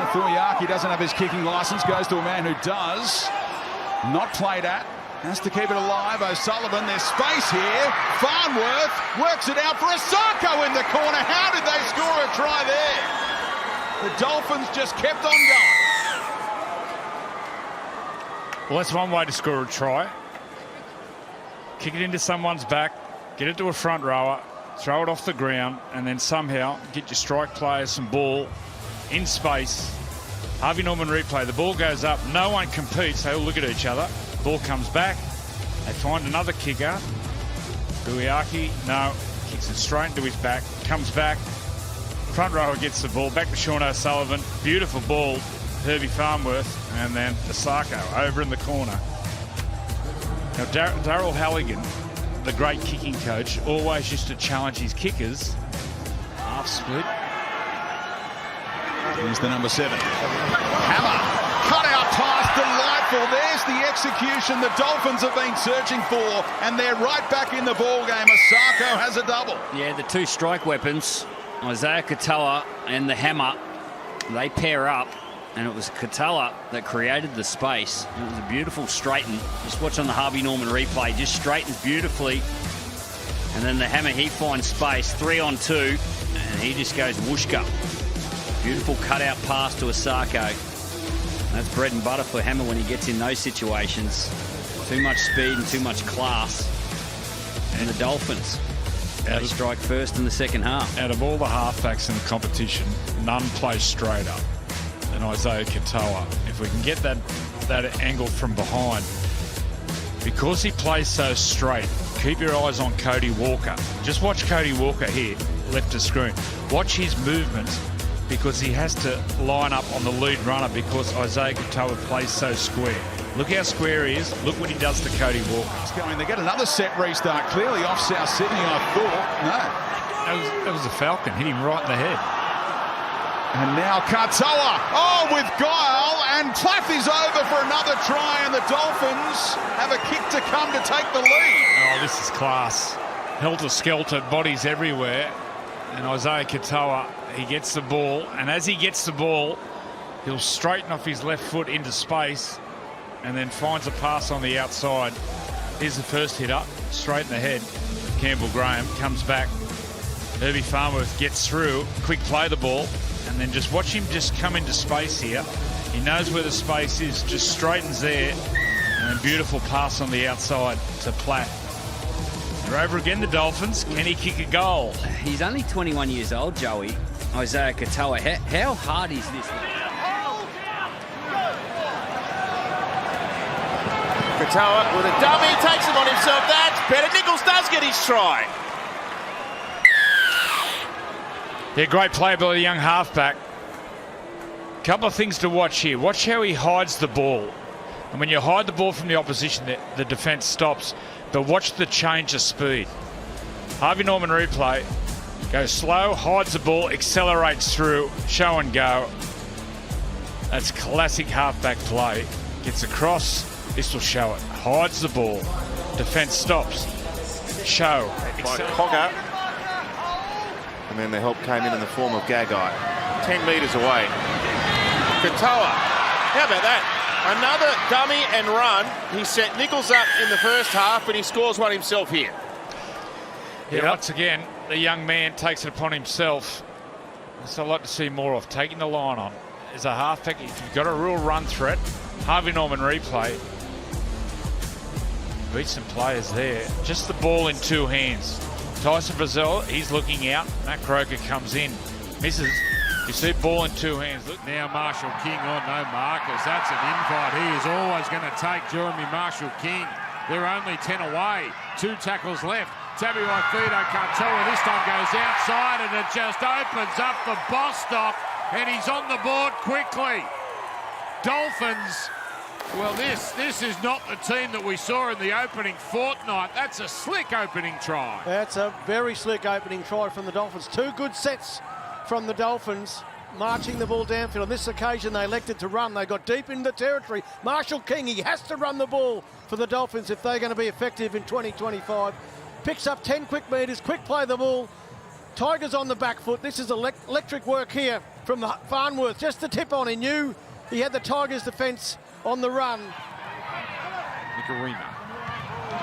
Thuyaki doesn't have his kicking licence, goes to a man who does. Not played at. Has to keep it alive. O'Sullivan, there's space here. Farnworth works it out for Asako in the corner. How did they score a try there? The Dolphins just kept on going. Well, that's one way to score a try. Kick it into someone's back, get it to a front rower, throw it off the ground, and then somehow get your strike players some ball in space. Harvey Norman replay. The ball goes up. No one competes. They all look at each other. Ball comes back. They find another kicker. Thuyaki, no. Kicks it straight into his back. Comes back. Front rower gets the ball. Back to Sean O'Sullivan. Beautiful ball. Herbie Farnworth. And then Asako over in the corner. Now, Darryl Halligan, the great kicking coach, always used to challenge his kickers. Half split. Here's the number 7. Hammer. Cut out pass, delightful. There's the execution the Dolphins have been searching for, and they're right back in the ball game. Asako has a double. Yeah, the two strike weapons, Isaiah Katoa and the hammer, they pair up, and it was Katoa that created the space. It was a beautiful straighten. Just watch on the Harvey Norman replay, just straightens beautifully. And then the hammer, he finds space, 3-on-2, and he just goes whooshka. Beautiful cutout pass to Asako. That's bread and butter for Hammer when he gets in those situations. Too much speed and too much class. And the Dolphins, they strike first in the second half. Out of all the halfbacks in the competition, none play straight up. And Isaiah Katoa, if we can get that angle from behind, because he plays so straight, keep your eyes on Cody Walker. Just watch Cody Walker here, left of screen. Watch his movements, because he has to line up on the lead runner because Isaiah Katoa plays so square. Look how square he is. Look what he does to Cody Walker. He's going, they get another set restart. Clearly off South Sydney, I thought. No. That was a Falcon. Hit him right in the head. And now Katoa. Oh, with guile. And Plath is over for another try. And the Dolphins have a kick to come to take the lead. Oh, this is class. Helter-skelter, bodies everywhere. And Isaiah Katoa, he gets the ball, and as he gets the ball, he'll straighten off his left foot into space and then finds a pass on the outside. Here's the first hit up, straight in the head. Campbell Graham comes back. Herbie Farnworth gets through, quick play the ball, and then just watch him just come into space here. He knows where the space is, just straightens there, and then beautiful pass on the outside to Platt. They're over again, the Dolphins. Can he kick a goal? He's only 21 years old, Joey. Isaiah Katoa. How hard is this? Katoa with a dummy, takes it on himself. That's better. Nichols does get his try. Yeah, great play by the young halfback. Couple of things to watch here. Watch how he hides the ball. And when you hide the ball from the opposition, the defence stops. But watch the change of speed. Harvey Norman replay. Goes slow, hides the ball, accelerates through, show and go. That's classic halfback play. Gets across, this will show it. Hides the ball. Defence stops. Show. By Cogger. And then the help came in the form of Gagai. 10 metres away. Katoa. How about that? Another dummy and run. He set Nichols up in the first half, but he scores one himself here. Yeah, once again, the young man takes it upon himself. So I'd like to see more of taking the line on. As a halfback, if you've got a real run threat, Harvey Norman replay. Beat some players there. Just the ball in two hands. Tyson Brazil, he's looking out. Matt Croker comes in. Misses. You see ball in two hands. Look. Now Marshall King on no markers. That's an invite. He is always going to take Jeremy Marshall King. They're only 10 away. 2 tackles left. Tabi Waifito Katoa this time goes outside and it just opens up for Bostock and he's on the board quickly. Dolphins, well this is not the team that we saw in the opening fortnight. That's a slick opening try. That's a very slick opening try from the Dolphins. 2 good sets from the Dolphins, marching the ball downfield. On this occasion, they elected to run. They got deep into the territory. Marshall King, he has to run the ball for the Dolphins if they're going to be effective in 2025. Picks up 10 quick metres, quick play the ball. Tigers on the back foot. This is electric work here from the Farnworth, just the tip on. He knew he had the Tigers defence on the run. Nicarima.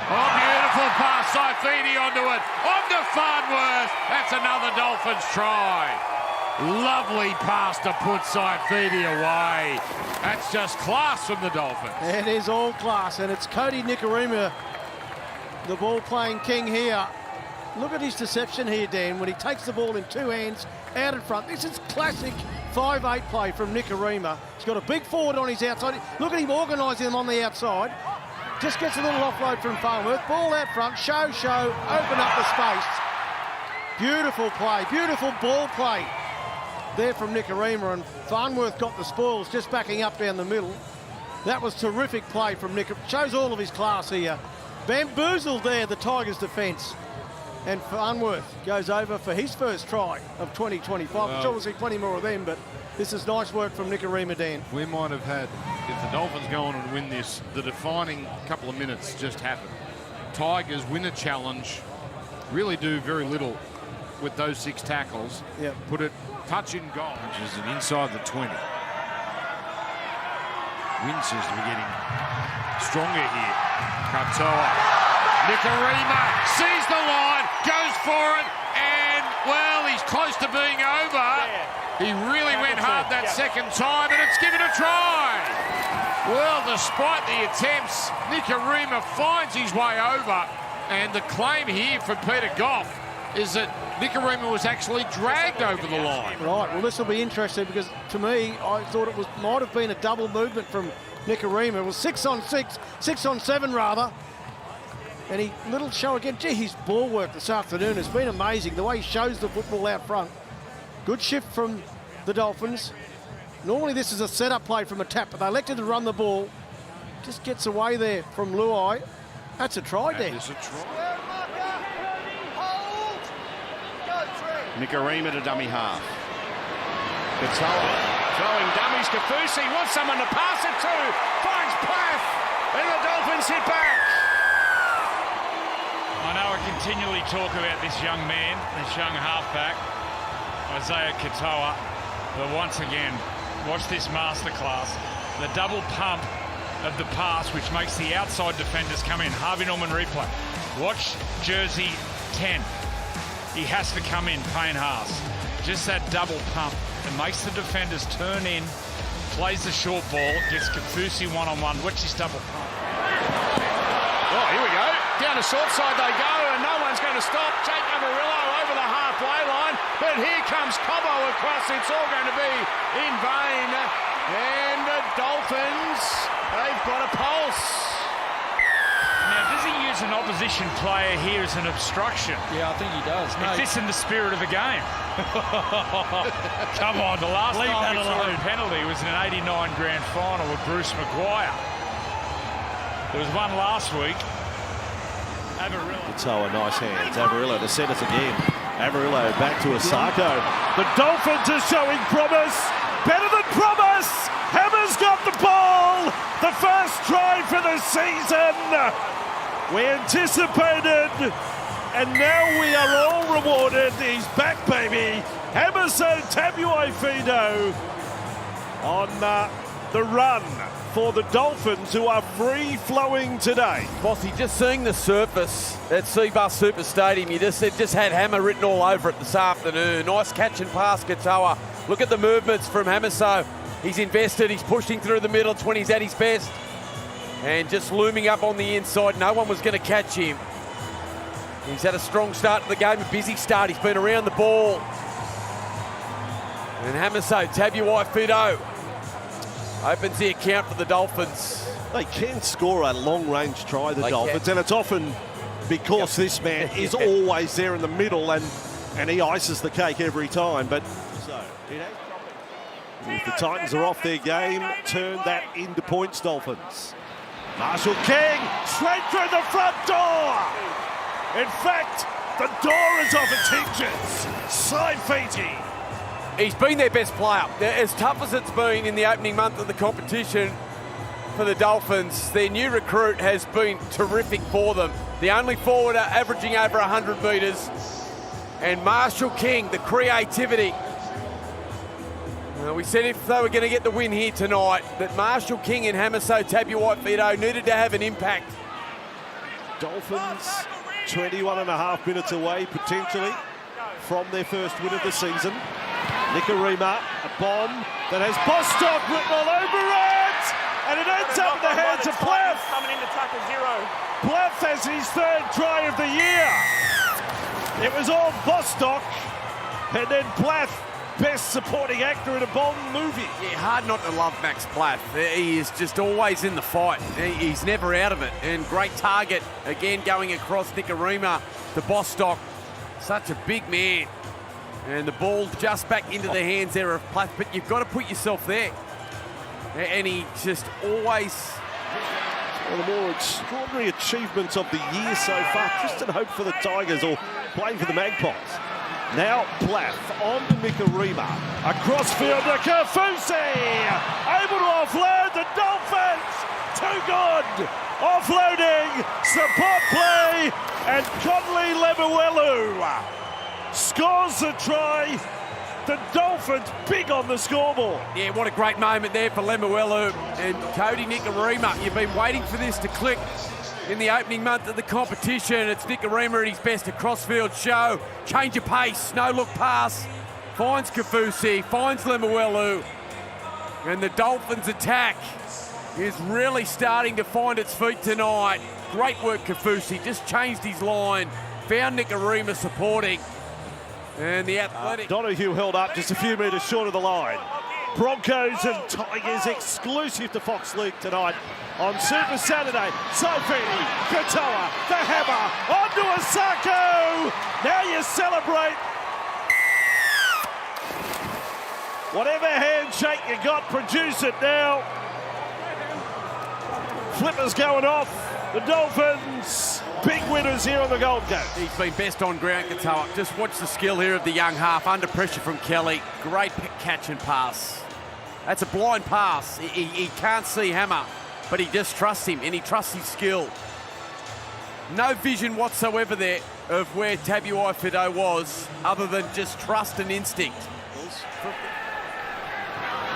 Oh, beautiful pass, Saifidi onto it. Onto Farnworth. That's another Dolphins try. Lovely pass to put Saifidi away. That's just class from the Dolphins. It is all class, and it's Cody Nicarima, the ball-playing king here. Look at his deception here, Dan, when he takes the ball in two hands out in front. This is classic 5'8" play from Nicarima. He's got a big forward on his outside. Look at him organising them on the outside. Just gets a little offload from Farnworth. Ball out front, show, open up the space. Beautiful play, beautiful ball play there from Nicarima, and Farnworth got the spoils, just backing up down the middle. That was terrific play from Nicarima. Shows all of his class here. Bamboozled there, the Tigers' defence. And Farnworth goes over for his first try of 2025. I'm sure we'll see plenty more of them, but this is nice work from Nicarima, Dan. We might have had, if the Dolphins go on and win this, the defining couple of minutes just happened. Tigers win a challenge, really do very little with those 6 tackles. Yep. Put it touch in goal, which is an inside the 20. Wind seems to be getting stronger here. Katoa. Nicarima sees the line, goes for it, and, well, he's close to being over. Yeah. He really went hard that second time, and it's given a try. Well, despite the attempts, Nicarima finds his way over, and the claim here from Peter Goff is that Nicarima was actually dragged over the line. Right, well, this will be interesting because, to me, I thought it might have been a double movement from Nicarima. It was 6 on 6, 6 on 7 rather. And he, little show again. Gee, his ball work this afternoon has been amazing. The way he shows the football out front. Good shift from the Dolphins. Normally this is a setup play from a tap, but they elected to run the ball. Just gets away there from Luai. That's a try there. That is a try. Nicarima to dummy half. Katoa throwing dummies. Kafusi wants someone to pass it to. Finds Plath. And the Dolphins hit back. I know I continually talk about this young man, this young halfback, Isaiah Katoa, but once again, watch this masterclass. The double pump of the pass, which makes the outside defenders come in. Harvey Norman replay. Watch jersey 10. He has to come in, Payne Haas. Just that double pump that makes the defenders turn in, plays the short ball, gets Kafusi one-on-one. Watch this double pump. Oh, here we go. Down the short side they go, and no one's going to stop. Jake Amarillo over the halfway line, but here comes Cobbo across. It's all going to be in vain. And the Dolphins, they've got a pulse. Now, does he use an opposition player here as an obstruction? Yeah, I think he does. Is this in the spirit of the game? Come on, the last time we saw a penalty was in an 89 grand final with Bruce Maguire. There was one last week. Avarillo. Katoa, nice hands. Avarillo to set us again. Avarillo back to Osako. The Dolphins are showing promise. Better than promise. Hammer's got the ball. The first try for the season. We anticipated, and now we are all rewarded. He's back, baby. Hammerson Tabuai-Fidow on the run for the Dolphins, who are free-flowing today. Bossy, just seeing the surface at Seabus Super Stadium, it just had Hammer written all over it this afternoon. Nice catch and pass, Katoa. Look at the movements from Hamiso. He's invested, he's pushing through the middle. It's when he's at his best. And just looming up on the inside. No one was going to catch him. He's had a strong start to the game, a busy start. He's been around the ball. And Hamiso, Tabuai-Fidow opens the account for the Dolphins. They can score a long-range try, the Dolphins, and it's often because this man is always there in the middle, and he ices the cake every time. But so, if the Titans are off their game, turn that into points, Dolphins. Marshall King, straight through the front door. In fact, the door is off its hinges. Saifidi. He's been their best player. As tough as it's been in the opening month of the competition for the Dolphins, their new recruit has been terrific for them. The only forwarder averaging over 100 metres. And Marshall King, the creativity. We said if they were going to get the win here tonight, that Marshall King and Hamiso Tabuai-Fidow needed to have an impact. Dolphins 21 and a half minutes away potentially from their first win of the season. Nikorima, a bomb that has Bostock written all over it, and it ends up in the hands of Plath. Coming into tackle 0. Plath has his third try of the year. It was all Bostock, and then Plath, best supporting actor in a Bond movie. Yeah, hard not to love Max Plath. He is just always in the fight. He's never out of it. And great target, again, going across Nikorima to Bostock. Such a big man. And the ball just back into the hands there of Plath, but you've got to put yourself there. And he just always... One of the more extraordinary achievements of the year so far. Tristan Hope for the Tigers, or playing for the Magpies. Now Plath on to Nikorima. Across field to Kafusi. Able to offload the Dolphins. Too good. Offloading. Support play. And Conley Lemuelu scores the try. The Dolphins big on the scoreboard. Yeah, what a great moment there for Lemuelu and Cody Nikorima. You've been waiting for this to click in the opening month of the competition. It's Nikorima at his best, a crossfield show. Change of pace, no look pass. Finds Kafusi, finds Lemuelu. And the Dolphins attack is really starting to find its feet tonight. Great work, Kafusi. Just changed his line. Found Nikorima supporting. And the athletic... Donahue held up just a few metres short of the line. Broncos and Tigers exclusive to Fox League tonight on Super Saturday. Saifiti, Katoa, the hammer, onto Osako. Now you celebrate. Whatever handshake you got, produce it now. Flippers going off. The Dolphins, big winners here on the Gold Coast. He's been best on ground, Katoa. Just watch the skill here of the young half. Under pressure from Kelly. Great catch and pass. That's a blind pass. He can't see Hammer, but he just trusts him, and he trusts his skill. No vision whatsoever there of where Tabuai-Fidow was, other than just trust and instinct.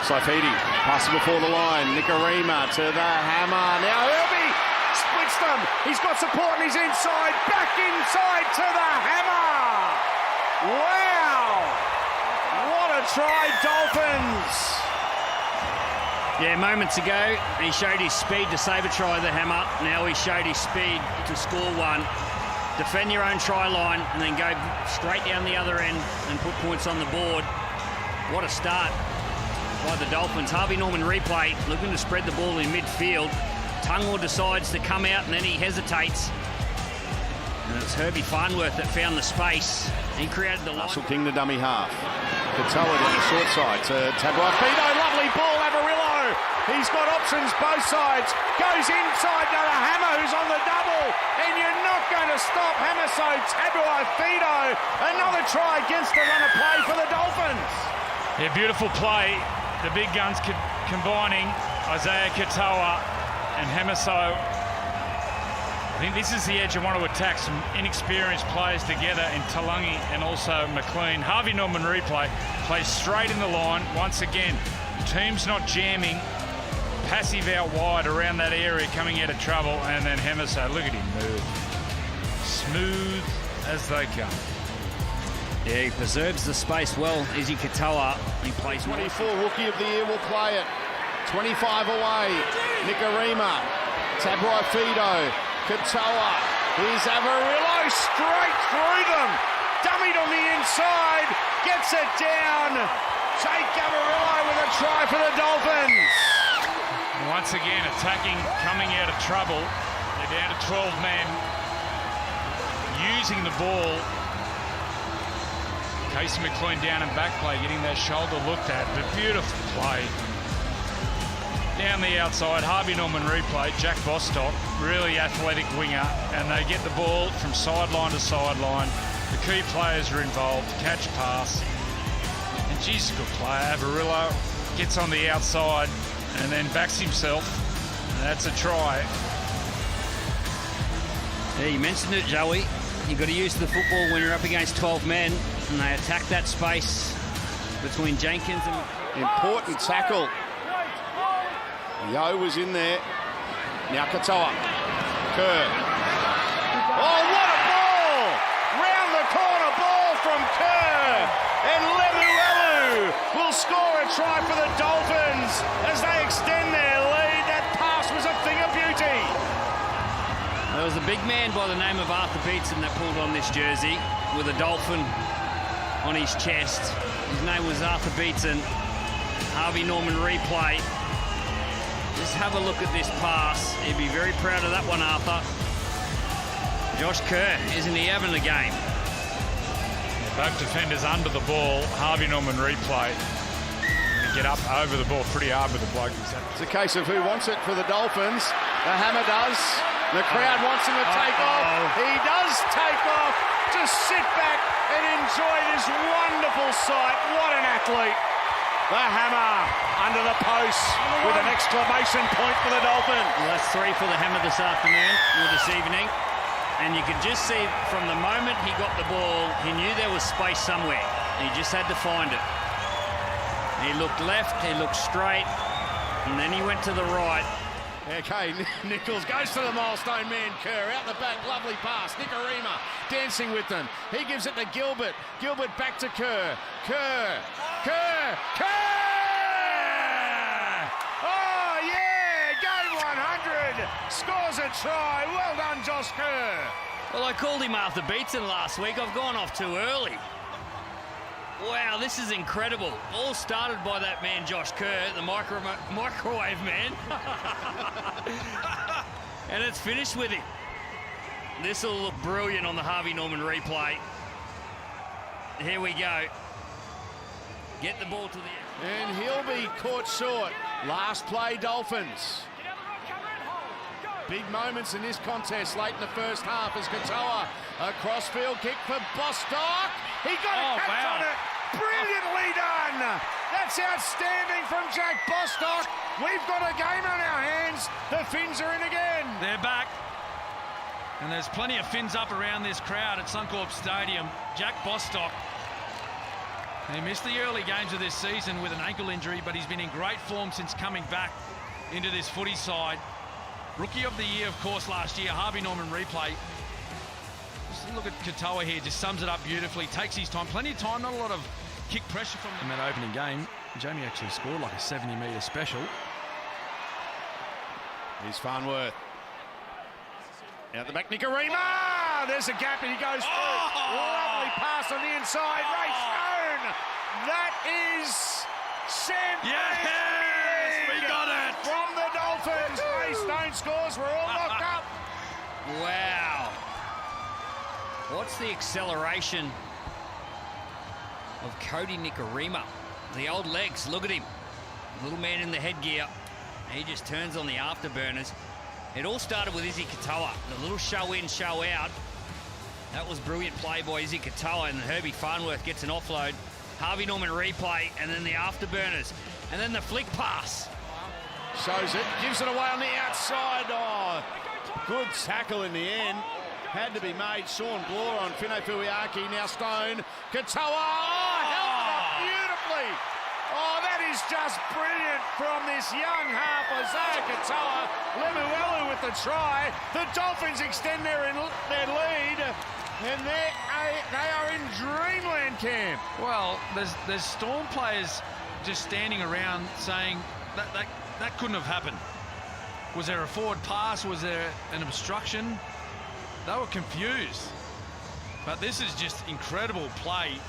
Saifiti, passing before the line. Nikorima to the hammer. Now Irby splits them. He's got support and he's inside. Back inside to the hammer. Wow. What a try, Dolphins. Yeah, moments ago, he showed his speed to save a try, the hammer. Now he showed his speed to score one. Defend your own try line and then go straight down the other end and put points on the board. What a start by the Dolphins. Harvey Norman replay, looking to spread the ball in midfield. Tungor decides to come out and then he hesitates. And it's Herbie Farnworth that found the space. He created the line. Russell King, the dummy half. Katoa down the short side to Tabuai-Fidow. Lovely ball, Averillo. He's got options both sides. Goes inside to the hammer who's on the double. And you're not going to stop Hamiso Tabuai-Fidow. Another try against the run of play for the Dolphins. Yeah, beautiful play. The big guns combining Isaiah Katoa and Hamiso. I think this is the edge I want to attack. Some inexperienced players together in Talangi and also McLean. Harvey Norman replay plays straight in the line. Once again, teams not jamming. Passive out wide around that area, coming out of trouble. And then Hamiso, look at him move. Smooth as they come. Yeah, he preserves the space well. Izzy Katoa, he plays 24 Rookie of the Year will play it. 25 away. Nikorima. Tabuai-Fidow. Katoa. Here's Averillo straight through them. Dummied on the inside. Gets it down. Jake Averillo with a try for the Dolphins. Once again, attacking, coming out of trouble. They're down to 12 men. Using the ball. Casey McLean down and back play, getting that shoulder looked at. But beautiful play. Down the outside, Harvey Norman replay, Jack Bostock, really athletic winger, and they get the ball from sideline to sideline. The key players are involved, catch, pass. And geez, good player. Averillo gets on the outside and then backs himself, and that's a try. Yeah, you mentioned it, Joey. You've got to use the football when you're up against 12 men, and they attack that space between Jenkins and... Important tackle. Yo was in there. Now Katoa. Kerr. Oh, what a ball! Round the corner ball from Kerr. And Lemuelu will score a try for the Dolphins as they extend their lead. That pass was a thing of beauty. There was a big man by the name of Arthur Beetson that pulled on this jersey with a dolphin on his chest. His name was Arthur Beetson. Harvey Norman replay. Just have a look at this pass. He'd be very proud of that one, Arthur. Josh Kerr, isn't he having the game? Both defenders under the ball. Harvey Norman replay. Get up over the ball pretty hard with the bloke. It's a case of who wants it for the Dolphins. The hammer does. The crowd wants him to take off. He does take off. Just sit back and enjoy this wonderful sight. What an athlete. The hammer under the post with an exclamation point for the Dolphins. Well, that's 3 for the hammer this afternoon or this evening. And you could just see from the moment he got the ball, he knew there was space somewhere. He just had to find it. He looked left, he looked straight, and then he went to the right. Okay, Nichols goes to the milestone man, Kerr, out the back, lovely pass. Nikorima dancing with them. He gives it to Gilbert. Gilbert back to Kerr. Kerr! Oh, yeah! Game 100! Scores a try. Well done, Josh Kerr. Well, I called him Arthur Beetson last week. I've gone off too early. Wow, this is incredible. All started by that man, Josh Kerr, the microwave man. And it's finished with him. This will look brilliant on the Harvey Norman replay. Here we go. Get the ball to the end. And he'll be caught short. Last play, Dolphins. Big moments in this contest late in the first half as Katoa, a crossfield kick for Bostock. He got a catch on it. Brilliantly done. That's outstanding from Jack Bostock. We've got a game on our hands. The Finns are in again. They're back. And there's plenty of Finns up around this crowd at Suncorp Stadium. Jack Bostock. He missed the early games of this season with an ankle injury, but he's been in great form since coming back into this footy side. Rookie of the year, of course, last year. Harvey Norman replay. Just look at Katoa here, just sums it up beautifully. Takes his time, plenty of time, not a lot of kick pressure from him. In that opening game, Jamie actually scored like a 70-metre special. Here's Farnworth. Out the back, Nikorima! There's a gap and he goes through. Lovely pass on the inside. Ray Stone! That is champagne! Yes! We got it! From the Dolphins. Ray Stone scores. We're all locked up. Wow. What's the acceleration of Cody Nikorima? The old legs, look at him. Little man in the headgear. He just turns on the afterburners. It all started with Izzy Katoa. The little show in, show out. That was brilliant play by Izzy Katoa, and Herbie Farnworth gets an offload. Harvey Norman replay, and then the afterburners. And then the flick pass. Shows it, gives it away on the outside. Oh, good tackle in the end. Had to be made. Sean Bloor on Fino Fuiaki. Now Stone. Katoa. Oh, held it up beautifully. Oh, that is just brilliant from this young half, Isaiah Katoa. Lemuelu with the try. The Dolphins extend their lead, and they are in dreamland camp. Well, there's Storm players just standing around saying that couldn't have happened. Was there a forward pass? Was there an obstruction? They were confused. But this is just incredible play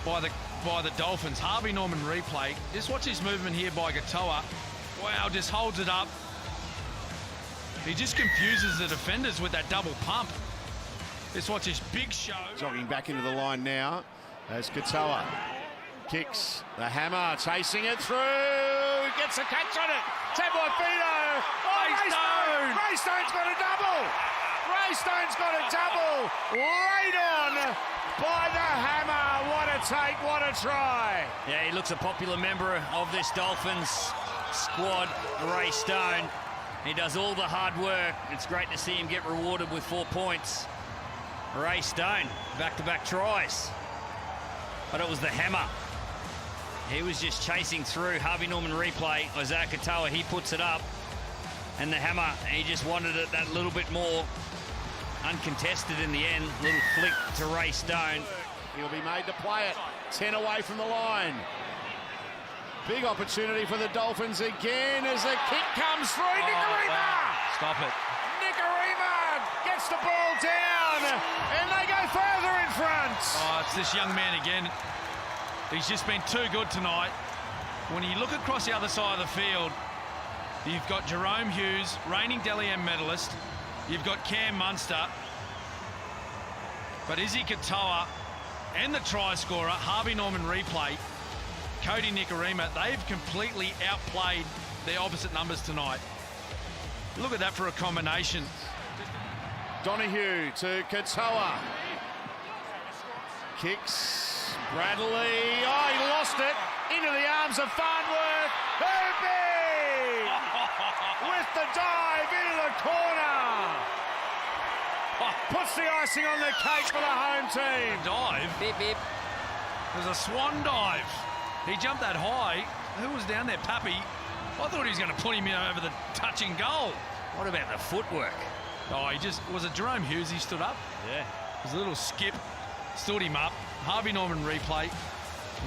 by the Dolphins. Harvey Norman replay. Just watch his movement here by Katoa. Wow, just holds it up. He just confuses the defenders with that double pump. Just watch his big show. Jogging back into the line now as Katoa kicks. The hammer chasing it through. Gets a catch on it. Tabuai Fido. Oh, Ray Stone's got a double. Ray Stone's got a double. Laid on by the hammer. What a take, what a try. Yeah, he looks a popular member of this Dolphins squad, Ray Stone. He does all the hard work. It's great to see him get rewarded with 4 points. Ray Stone, back-to-back tries. But it was the hammer. He was just chasing through. Harvey Norman replay. Isaiah Katoa, he puts it up. And the hammer, he just wanted it that little bit more. Uncontested in the end. Little flick to Ray Stone. He'll be made to play it. 10 away from the line. Big opportunity for the Dolphins again as the kick comes through. Nicarima! Stop it. Nicarima gets the ball down and they go further in front. Oh, it's this young man again. He's just been too good tonight. When you look across the other side of the field, you've got Jerome Hughes, reigning Dally M medalist. You've got Cam Munster. But Izzy Katoa and the try scorer, Harvey Norman replay, Cody Nicarima, they've completely outplayed their opposite numbers tonight. Look at that for a combination. Donahue to Katoa. Kicks. Bradley. Oh, he lost it. Into the arms of Farnworth. Herbie! With the dive into the corner. Puts the icing on the cake for the home team. Dive. Beep, beep. It was a swan dive. He jumped that high. Who was down there, Pappy? I thought he was going to put him in over the touching goal. What about the footwork? Oh, was it Jerome Hughes? He stood up. Yeah. It was a little skip. Stood him up. Harvey Norman replay.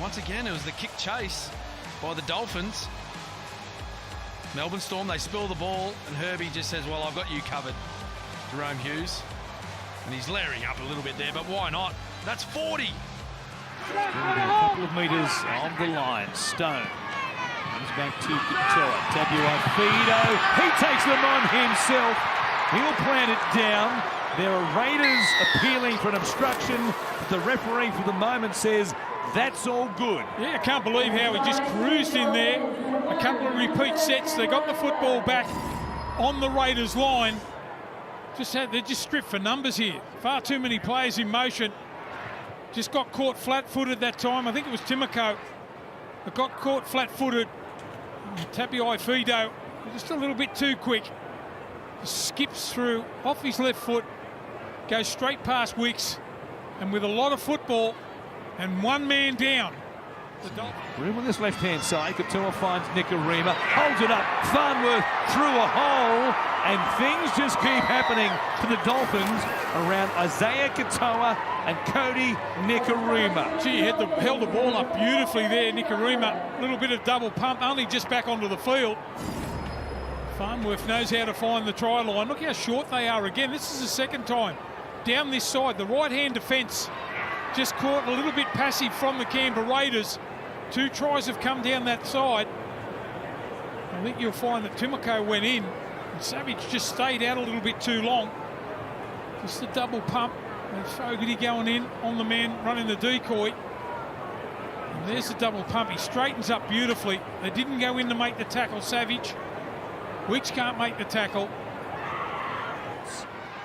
Once again, it was the kick chase by the Dolphins. Melbourne Storm, they spill the ball, and Herbie just says, well, I've got you covered, Jerome Hughes. And he's layering up a little bit there, but why not? That's 40. A couple of metres on the line. Stone comes back to Katoa. Tabuai-Fidow. He takes them on himself. He'll plant it down. There are Raiders appealing for an obstruction. The referee for the moment says that's all good. Yeah, I can't believe how he just cruised in there. A couple of repeat sets. They got the football back on the Raiders line. They're just stripped for numbers here. Far too many players in motion. Just got caught flat-footed that time. I think it was Timoko that got caught flat-footed. Tabuai-Fidow just a little bit too quick. Skips through off his left foot, goes straight past Wicks, and with a lot of football and one man down. Room on this left-hand side. Katoa finds Nicarima, holds it up. Farnworth through a hole, and things just keep happening for the Dolphins around Isaiah Katoa and Cody Nicarima. Gee, he held the ball up beautifully there, Nicarima. A little bit of double pump, only just back onto the field. Farnworth knows how to find the try line. Look how short they are again. This is the second time down this side. The right-hand defence just caught a little bit passive from the Canberra Raiders. 2 tries have come down that side. I think you'll find that Timoko went in and Savage just stayed out a little bit too long. Just the double pump. And Fogarty going in on the man running the decoy. And there's the double pump. He straightens up beautifully. They didn't go in to make the tackle, Savage. Weeks can't make the tackle.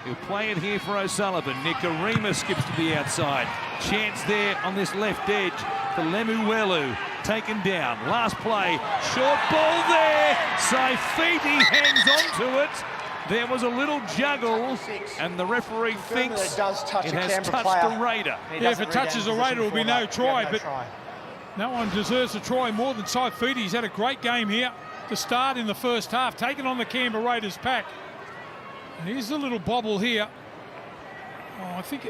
He'll play it here for O'Sullivan. Nicarima skips to the outside. Chance there on this left edge for Lemuelu. Taken down. Last play. Short ball there. Saifiti hangs on to it. There was a little juggle, and the referee thinks it has touched a Raider. Yeah, if it touches a Raider, it will be no try, but no one deserves a try more than Saifiti. He's had a great game here to start in the first half, taking on the Canberra Raiders pack. And here's the little bobble here. Oh, I think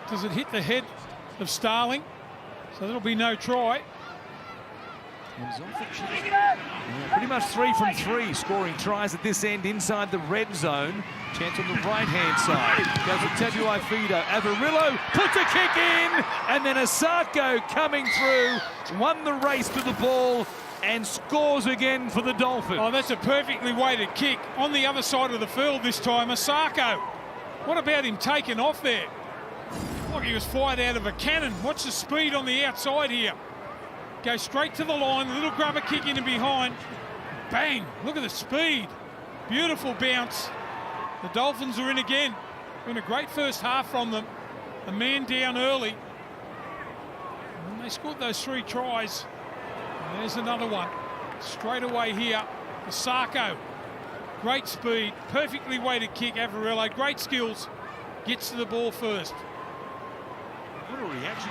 does it hit the head of Starling? So there'll be no try. Pretty much 3 from 3 scoring tries at this end inside the red zone. Chance on the right-hand side. Goes with Tabuai-Fidow. Averillo puts a kick in, and then Asako coming through, won the race to the ball, and scores again for the Dolphins. Oh, that's a perfectly weighted kick on the other side of the field this time. Asako. What about him taking off there? Like he was fired out of a cannon. Watch the speed on the outside here. Goes straight to the line, a little grubber kick in and behind. Bang, look at the speed. Beautiful bounce. The Dolphins are in again. Been a great first half from them. A man down early. And they scored those 3 tries. And there's another one. Straight away here, Asako. Great speed, perfectly weighted kick, Averillo. Great skills. Gets to the ball first. What a reaction.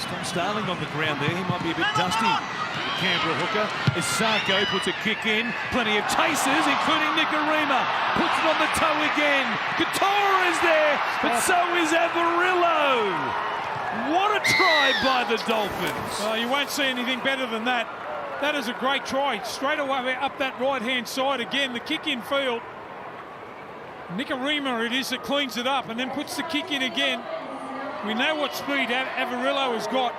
Tom Starling on the ground there. He might be a bit dusty. The Canberra hooker. Isako puts a kick in. Plenty of chasers, including Nicarima. Puts it on the toe again. Katoa is there, but so is Averillo. What a try by the Dolphins. Well, you won't see anything better than that. That is a great try. Straight away up that right-hand side again. The kick in field. Nicarima it is that cleans it up and then puts the kick in again. We know what speed Averillo has got.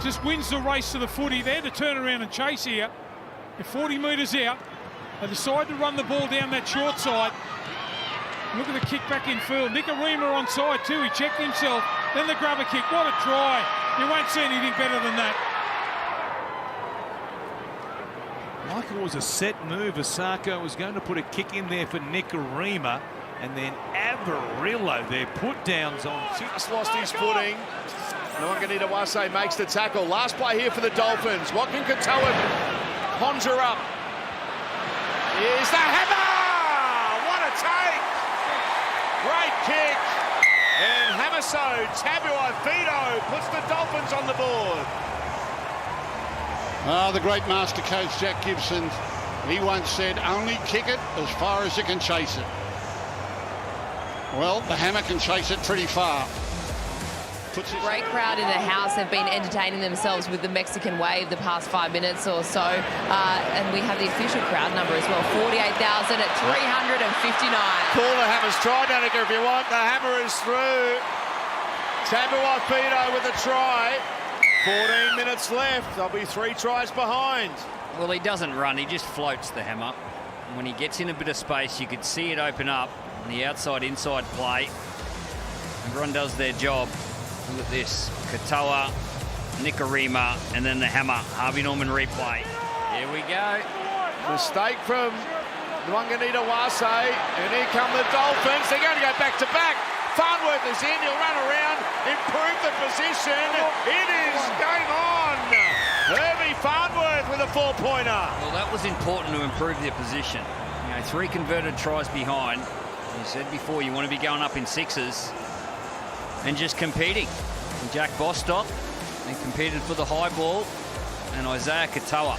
Just wins the race to the footy. They had to turn around and chase here. They're 40 metres out. They decide to run the ball down that short side. Look at the kick back in field. Nicarima on side too. He checked himself. Then the grubber kick. What a try. You won't see anything better than that. Like it was a set move. Isako was going to put a kick in there for Nicarima, and then Averillo, their put downs on. Just lost his footing. Nwanganitawase makes the tackle. Last play here for the Dolphins. What can Katoa conjure up? Here's the hammer! What a take! Great kick. And Hamiso Tabuai-Fidow puts the Dolphins on the board. The great master coach Jack Gibson, he once said, only kick it as far as you can chase it. Well, the hammer can chase it pretty far. Great crowd in the house have been entertaining themselves with the Mexican wave the past 5 minutes or so. And we have the official crowd number as well, 48,000 at 359. Call the hammer's try, Danica, if you want. The hammer is through. Tabuai-Fidow with a try. 14 minutes left. There'll be 3 tries behind. Well, he doesn't run. He just floats the hammer. And when he gets in a bit of space, you could see it open up. And the outside-inside play. Everyone does their job. Look at this. Katoa, Nicarima, and then the hammer. Harvey Norman replay. Here we go. Mistake from Nwanganitawase. And here come the Dolphins. They're going to go back-to-back. Farnworth is in, he'll run around, improve the position. It is game on. Herbie Farnworth with a 4-pointer. Well, that was important to improve their position. 3 converted tries behind. You said before, you want to be going up in 6s and just competing. And Jack Bostock, he competed for the high ball, and Isaiah Katoa.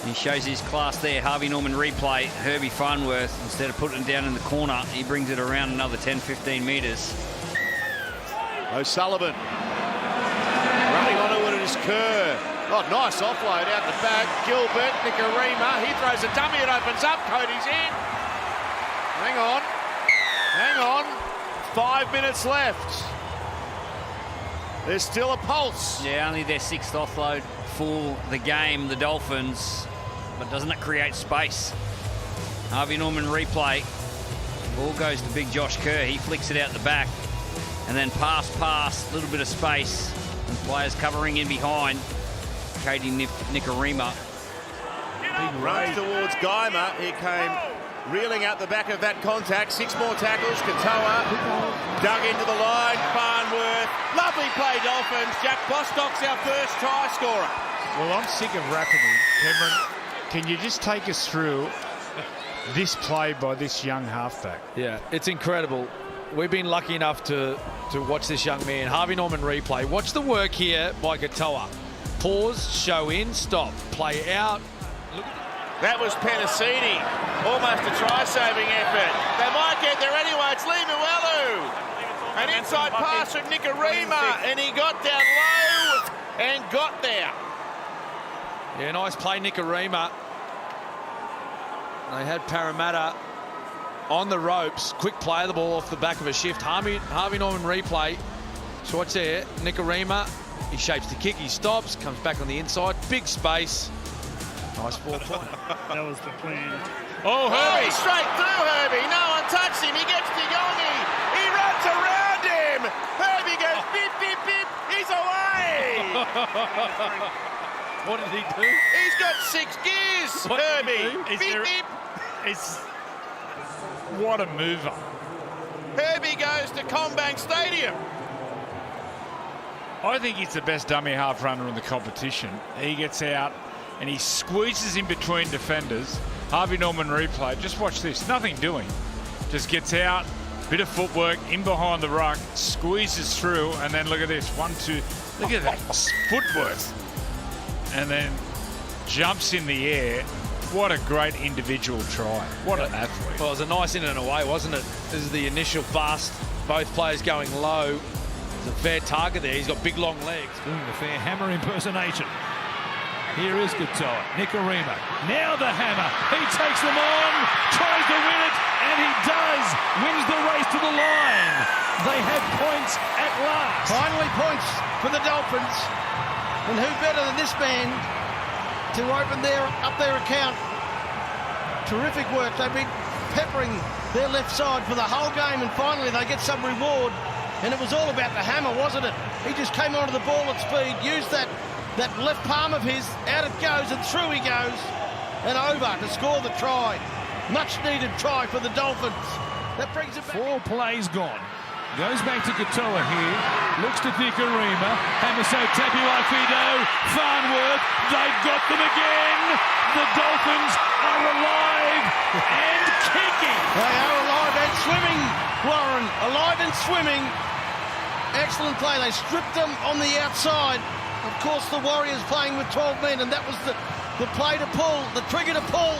He shows his class there. Harvey Norman replay. Herbie Farnworth, instead of putting it down in the corner, he brings it around another 10-15 metres. O'Sullivan running onto it is Kerr. Oh, nice offload out the back. Gilbert, Nicarima. He throws a dummy. It opens up. Cody's in. Hang on. Hang on. 5 minutes left. There's still a pulse. Yeah, only their 6th offload for the game, the Dolphins. But doesn't it create space? Harvey Norman replay. Ball goes to big Josh Kerr. He flicks it out the back. And then pass, a little bit of space. And players covering in behind. Katie Nicarima. Big runs towards Geimer. He came reeling out the back of that contact. 6 more tackles. Katoa dug into the line. Farnworth. Lovely play, Dolphins. Jack Bostock's our first try scorer. Well, I'm sick of rapping him. Cameron, can you just take us through this play by this young halfback? Yeah, it's incredible. We've been lucky enough to watch this young man. Harvey Norman replay. Watch the work here by Katoa. Pause, show in, stop, play out. That was Penasini. Almost a try-saving effort. They might get there anyway. It's Lemuelu. An inside pass from Nicarima, and he got down low and got there. Yeah, nice play, Nicarima. They had Parramatta on the ropes. Quick play of the ball off the back of a shift. Harvey Norman replay. So watch there, Nicarima. He shapes the kick, he stops, comes back on the inside. Big space. Nice 4-pointer. That was the plan. Oh, Herbie! Straight through Herbie. No one touched him. He gets to Yongi. He runs around him. Herbie goes beep, beep, beep. He's away. What did he do? He's got 6 gears, Herbie. Beep, beep. What a mover. Herbie goes to Combank Stadium. I think he's the best dummy half runner in the competition. He gets out and he squeezes in between defenders. Harvey Norman replay. Just watch this. Nothing doing. Just gets out, Bit of footwork in behind the ruck, squeezes through, and then look at this. 1, 2, look at that footwork. And then jumps in the air. What a great individual try. What an athlete. Well, it was a nice in and away, wasn't it? This is the initial bust. Both players going low. It's a fair target there. He's got big, long legs. Doing the fair hammer impersonation. Here is Katoa. Nicarima. Now the hammer. He takes them on, tries to win it, and he does. Wins the race to the line. They have points at last. Finally points for the Dolphins. And who better than this man to open up their account? Terrific work. They've been peppering their left side for the whole game, and finally they get some reward. And it was all about the hammer, wasn't it? He just came onto the ball at speed, used that left palm of his, out it goes, and through he goes, and over to score the try. Much needed try for the Dolphins. That brings it back. 4 plays gone. Goes back to Katoa here. Looks to Nicarima. Hamiso, Tabuai-Fidow, Farnworth. They've got them again. The Dolphins are alive and kicking. They are alive and swimming, Warren. Alive and swimming. Excellent play. They stripped them on the outside. Of course, the Warriors playing with 12 men, and that was the play to pull, the trigger to pull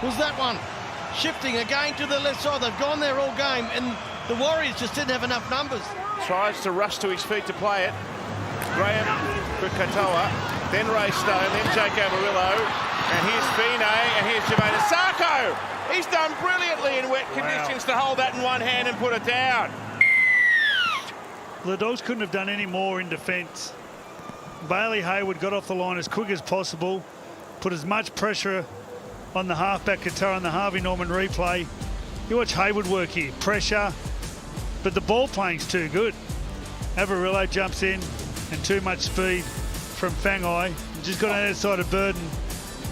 was that one. Shifting again to the left side. They've gone there all game, and the Warriors just didn't have enough numbers. Tries to rush to his feet to play it. Graham for Katoa, then Ray Stone, then Jake Amarillo, and here's Fine, and here's Jermaine Asako. He's done brilliantly in wet conditions to hold that in one hand and put it down. The Dogs couldn't have done any more in defence. Bailey Hayward got off the line as quick as possible, put as much pressure on the halfback Katoa and the Harvey Norman replay. You watch Hayward work here, pressure, but the ball playing's too good. Avarillo jumps in, and too much speed from Fangai. Just got on the outside of Burden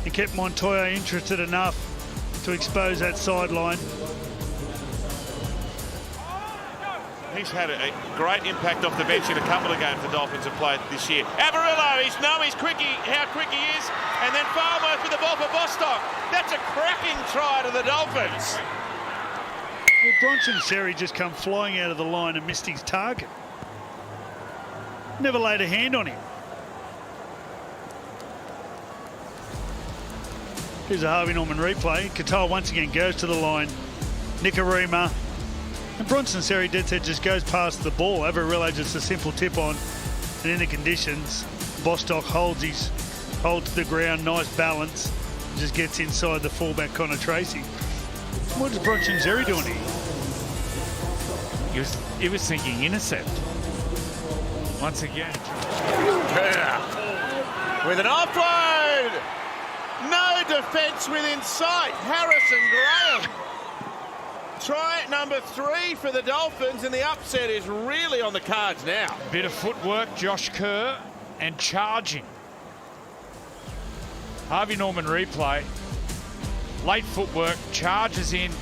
and kept Montoya interested enough to expose that sideline. He's had a great impact off the bench in a couple of games the Dolphins have played this year. Avarillo, he's quick how quick he is. And then Farnworth with the ball for Bostock. That's a cracking try to the Dolphins. Well, Bronson Sherry just come flying out of the line and missed his target. Never laid a hand on him. Here's a Harvey Norman replay. Katoa once again goes to the line. Nicarima. And Bronson Sherry dead set just goes past the ball. Avarillo just a simple tip on. And in the conditions, Bostock holds the ground, nice balance. Just gets inside the fullback Connor Tracy. What is Bronson Sherry doing here? He was thinking intercept. Once again. With an offload. No defence within sight. Harrison Graham. Try number 3 for the Dolphins, and the upset is really on the cards now. Bit of footwork, Josh Kerr, and charging. Harvey Norman replay. Late footwork, charges in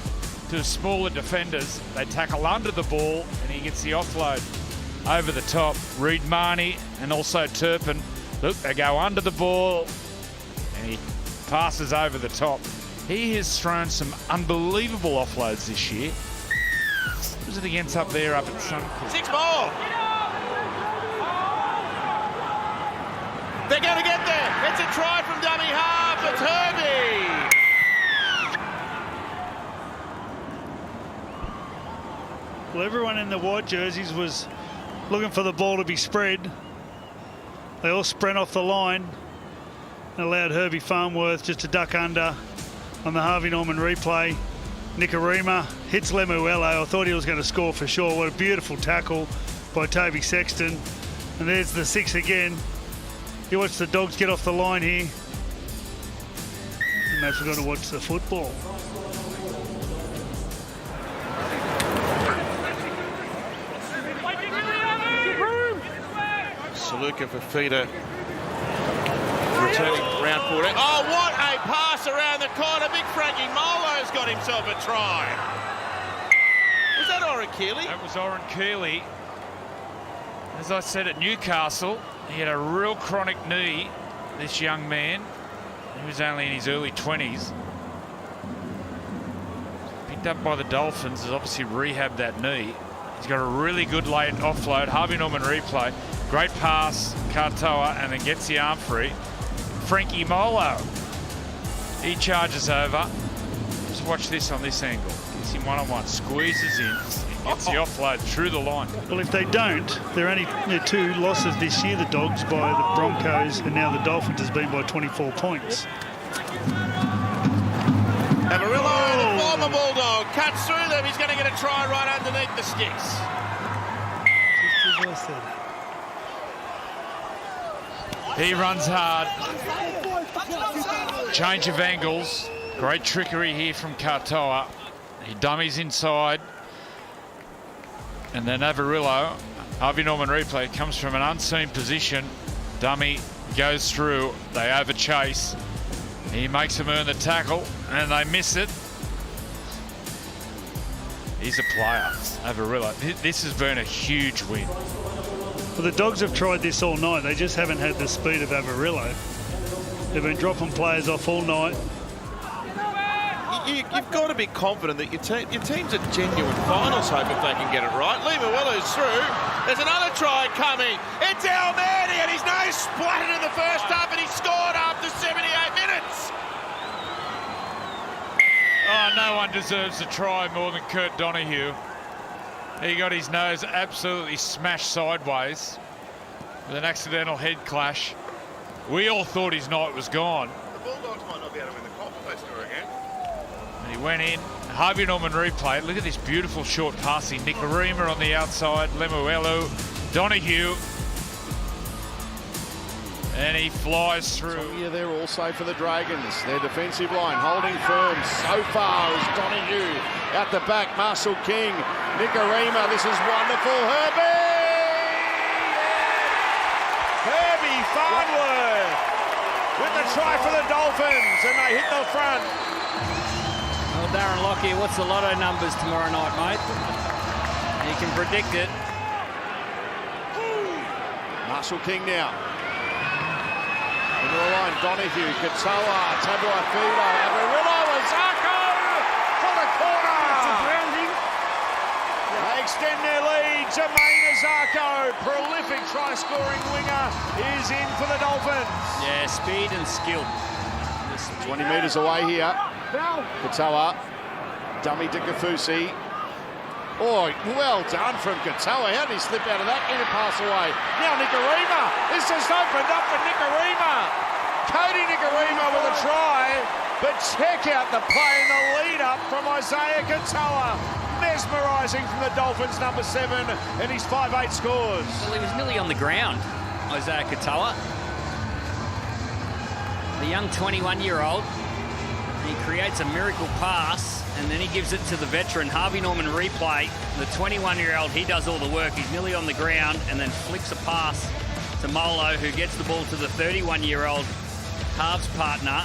to smaller defenders. They tackle under the ball, and he gets the offload over the top. Reed Marnie and also Turpin. Look, they go under the ball, and he passes over the top. He has thrown some unbelievable offloads this year. Who's it against up there up at Suncorp? 6 more. They're going to get there. It's a try from dummy half. It's Herbie. Well, everyone in the white jerseys was looking for the ball to be spread. They all sprint off the line and allowed Herbie Farnworth just to duck under on the Harvey Norman replay. Nicarima hits Lemuelo. I thought he was going to score for sure. What a beautiful tackle by Toby Sexton. And there's the 6 again. You watch the Dogs get off the line here. And they forgot to watch the football. Saluka for Feeder. Returning round 14. Oh, what a pass around the corner. Big Frankie Molo's got himself a try. Was that Oren Keeley? That was Oren Keeley. As I said at Newcastle, he had a real chronic knee, this young man. He was only in his early 20s. Been picked up by the Dolphins, has obviously rehabbed that knee. He's got a really good late offload. Harvey Norman replay. Great pass, Katoa, and then gets the arm free. Frankie Molo. He charges over. Just watch this on this angle. Gets him one-on-one, squeezes in, gets the offload through the line. Well, if they don't, they're 2 losses this year, the Dogs by the Broncos, and now the Dolphins has been by 24 points. Amarillo, the former Bulldog, cuts through them. He's going to get a try right underneath the sticks. Just as I said. He runs hard. Change of angles. Great trickery here from Katoa. He dummies inside. And then Avarillo, Harvey Norman replay, comes from an unseen position. Dummy goes through. They overchase. He makes them earn the tackle, and they miss it. He's a player, Avarillo. This has been a huge win. Well, the Dogs have tried this all night. They just haven't had the speed of Avarillo. They've been dropping players off all night. You've got to be confident that your team's a genuine finals hope if they can get it right. Lemuelu's through. There's another try coming. It's Almani, and his nose splattered in the first half, and he scored after 78 minutes. Oh, no one deserves a try more than Kurt Donahue. He got his nose absolutely smashed sideways with an accidental head clash. We all thought his night was gone. The Bulldogs might not be able to win the comp if they score again. And he went in. Harvey Norman replay. Look at this beautiful short passing. Nicarima on the outside. Lemuelu. Donahue. And he flies through. Yeah, they're also for the Dragons. Their defensive line holding firm so far is Donahue. Out the back, Marshall King. Nicarima, this is wonderful. Herbie Farnworth with the try for the Dolphins, and they hit the front. Well, Darren Lockyer, what's the lotto numbers tomorrow night, mate? You can predict it. Marshall King now. Into the line, Donahue, Katoa, Tabuai-Fidow, Avarillo, Azako for the corner. They extend their lead. Jermaine Azako, prolific try-scoring winger, is in for the Dolphins. Yeah, speed and skill. 20 metres away here. Katoa, dummy to Kafusi. Oh, well done from Katoa. How did he slip out of that? Get a pass away. Now Nicarima. This just opened up for Nicarima. Cody Nicarima with a try. But check out the play and the lead up from Isaiah Katoa. Mesmerising from the Dolphins, number 7, and his 5'8" scores. Well, he was nearly on the ground, Isaiah Katoa. The young 21-year-old. He creates a miracle pass, and then he gives it to the veteran, Harvey Norman replay. The 21-year-old, he does all the work. He's nearly on the ground and then flicks a pass to Molo, who gets the ball to the 31-year-old halves partner.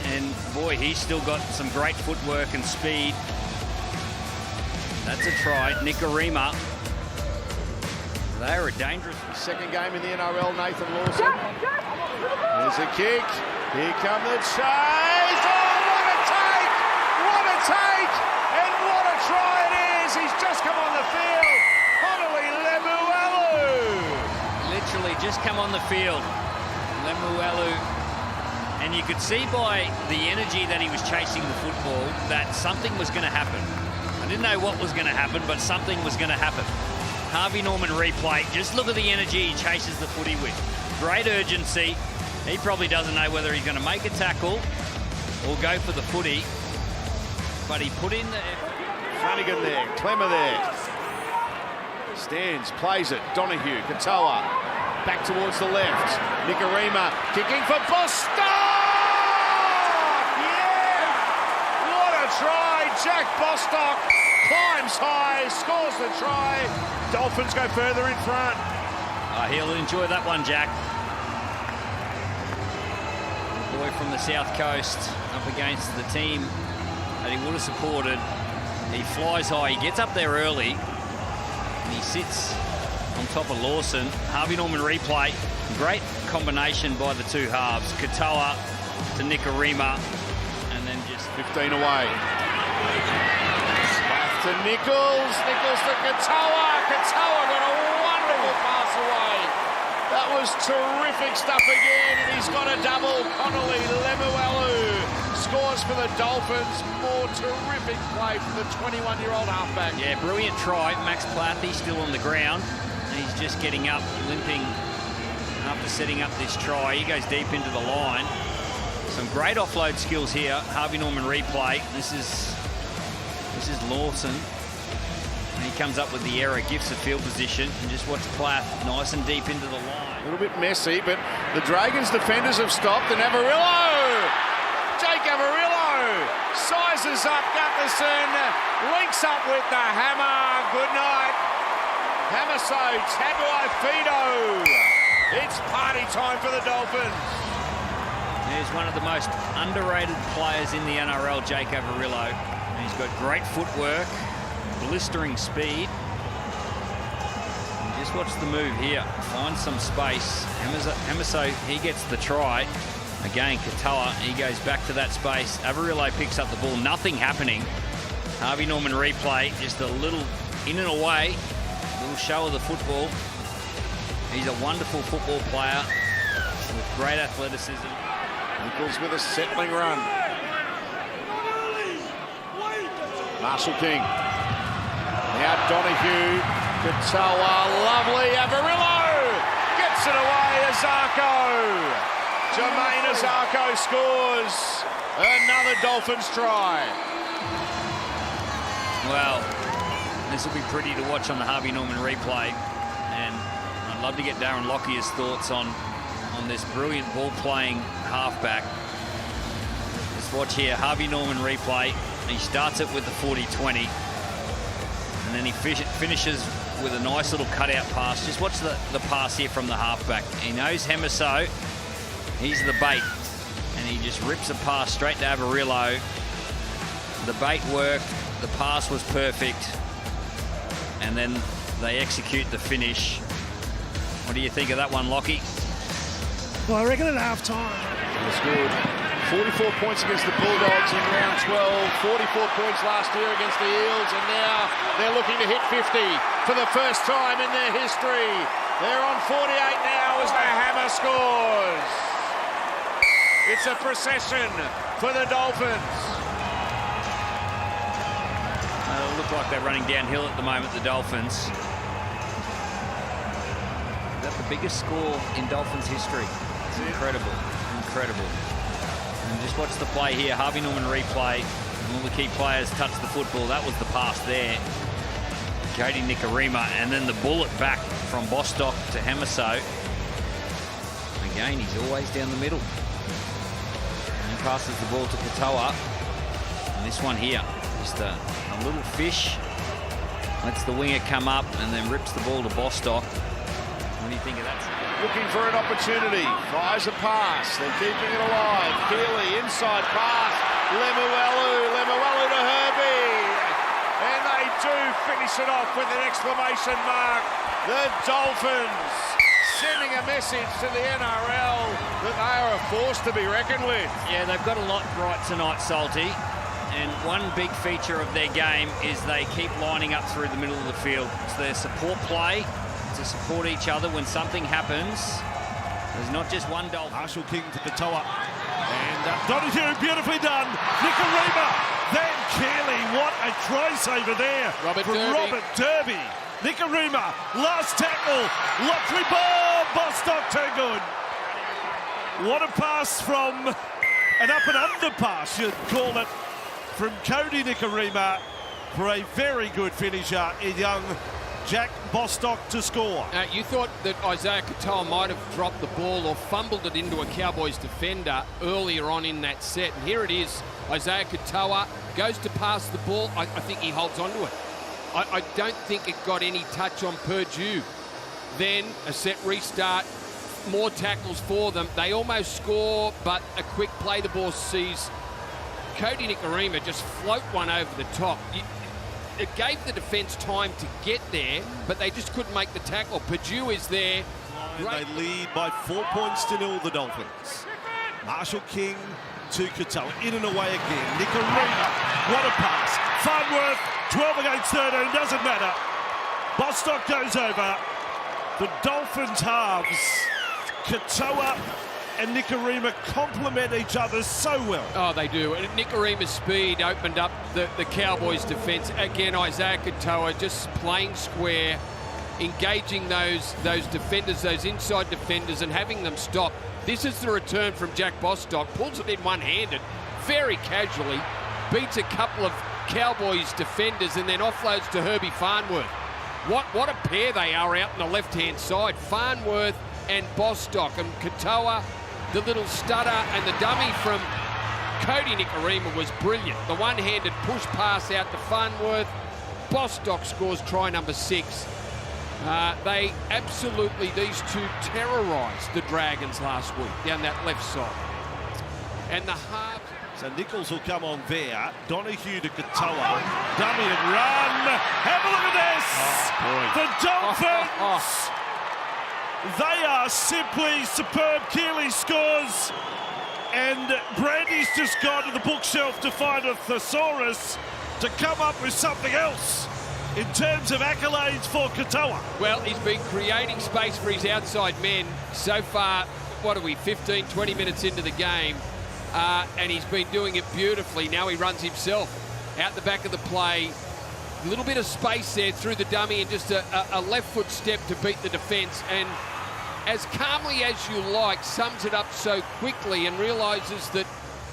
And, boy, he's still got some great footwork and speed. That's a try. Nicarima. They're a dangerous... Second game in the NRL, Nathan Lawson. There's a kick. Here come the chase. Oh, what a take! What a take! And what a try it is! He's just come on the field. Honolulu Lemuelu. Literally just come on the field. Lemuelu. And you could see by the energy that he was chasing the football that something was going to happen. I didn't know what was going to happen, but something was going to happen. Harvey Norman replay. Just look at the energy he chases the footy with. Great urgency. He probably doesn't know whether he's going to make a tackle or go for the footy. But he put in the effort. Flanagan there, Clemmer there. Stands, plays it. Donahue, Katoa. Back towards the left. Nicarima kicking for Bostock! Yeah! What a try! Jack Bostock climbs high, scores the try. Dolphins go further in front. He'll enjoy that one, Jack. Boy from the South Coast up against the team that he would have supported. He flies high. He gets up there early and he sits on top of Lawson. Harvey Norman replay. Great combination by the two halves. Katoa to Nicarima, and then just 15 away. to Nichols. Nichols to Katoa. Katoa got a wonderful pass away. That was terrific stuff again, and he's got a double. Connolly Lemuelu scores for the Dolphins. More terrific play from the 21-year-old halfback. Yeah, brilliant try. Max Plathy still on the ground. He's just getting up, limping after setting up this try. He goes deep into the line. Some great offload skills here. Harvey Norman replay. This is Lawson. And he comes up with the error, gifts a field position, and just watch Plath nice and deep into the line. A little bit messy, but the Dragons defenders have stopped, and Averillo! Jake Averillo sizes up Gutherson, links up with the hammer. Good night. Hamaso, Tabuai-Fidow. It's party time for the Dolphins. He's one of the most underrated players in the NRL, Jake Averillo. He's got great footwork, blistering speed. And just watch the move here. Finds some space. Hamaso, he gets the try. Again, Katoa, he goes back to that space. Averillo picks up the ball. Nothing happening. Harvey Norman replay. Just a little in and away. A little show of the football. He's a wonderful football player with great athleticism. Nichols with a settling run. Marshall King. Now Donahue. Katoa, lovely. Averillo gets it away. Azarko. Jermaine Azarko scores another Dolphins try. Well, this will be pretty to watch on the Harvey Norman replay. And I'd love to get Darren Lockyer's thoughts on this brilliant ball-playing halfback. Just watch here, Harvey Norman replay. He starts it with the 40-20. And then he finishes with a nice little cutout pass. Just watch the pass here from the halfback. He knows Hamaso. He's the bait. And he just rips a pass straight to Averillo. The bait worked. The pass was perfect. And then they execute the finish. What do you think of that one, Lockie? Well, I reckon at half-time. They scored 44 points against the Bulldogs in round 12, 44 points last year against the Eels, and now they're looking to hit 50 for the first time in their history. They're on 48 now as the hammer scores. It's a procession for the Dolphins. They look like they're running downhill at the moment, the Dolphins. Is that the biggest score in Dolphins history? It's incredible, incredible. And just watch the play here. Harvey Norman replay. All the key players touch the football. That was the pass there. Cody Nikorima, and then the bullet back from Bostock to Hamaso. Again, he's always down the middle. And he passes the ball to Katoa. And this one here, just a little fish. Lets the winger come up and then rips the ball to Bostock. What do you think of that? Looking for an opportunity. Fires a pass. They're keeping it alive. Keeley, inside pass. Lemuelu to Herbie. And they do finish it off with an exclamation mark. The Dolphins sending a message to the NRL that they are a force to be reckoned with. Yeah, they've got a lot right tonight, Salty. And one big feature of their game is they keep lining up through the middle of the field. It's their support play to support each other when something happens. There's not just one Dolphin. Marshall King to Katoa. And Donahue, beautifully done. Nikorima, then Keeley. What a try saver there from Robert Derby. Nikorima, last tackle. Lottery ball. Bostock too good. What a pass from an up and under pass, you'd call it, from Cody Nikorima for a very good finisher in young Jack Bostock to score. You thought that Isaiah Katoa might have dropped the ball or fumbled it into a Cowboys defender earlier on in that set. And here it is. Isaiah Katoa goes to pass the ball. I think he holds onto it. I don't think it got any touch on Purdue. Then a set restart, more tackles for them. They almost score, but a quick play the ball sees Cody Nikorima just float one over the top. It gave the defence time to get there, but they just couldn't make the tackle. Purdue is there. They lead by 4 points to 0, the Dolphins. Marshall King to Katoa, in and away again. Nikorima, what a pass. Farnworth 12 against 13, doesn't matter. Bostock goes over. The Dolphins halves. Katoa and Nikorima complement each other so well. Oh, they do. And Nikorima's speed opened up the Cowboys' defence. Again, Isaiah Katoa just playing square, engaging those defenders, those inside defenders, and having them stop. This is the return from Jack Bostock. Pulls it in one-handed, very casually, beats a couple of Cowboys defenders, and then offloads to Herbie Farnworth. What a pair they are out on the left-hand side. Farnworth and Bostock, and Katoa, the little stutter, and the dummy from Cody Nikorima was brilliant. The one-handed push pass out to Farnworth. Bostock scores try number 6. They absolutely, these two terrorised the Dragons last week down that left side. And the half. So Nichols will come on there. Donahue to Katoa. Dummy and run. Have a look at this. The Dolphins. They are simply superb. Keeley scores. And Brandy's just gone to the bookshelf to find a thesaurus to come up with something else in terms of accolades for Katoa. Well, he's been creating space for his outside men so far. What are we, 15, 20 minutes into the game? And he's been doing it beautifully. Now he runs himself out the back of the play. A little bit of space there through the dummy and just a left foot step to beat the defence. And as calmly as you like, sums it up so quickly and realises that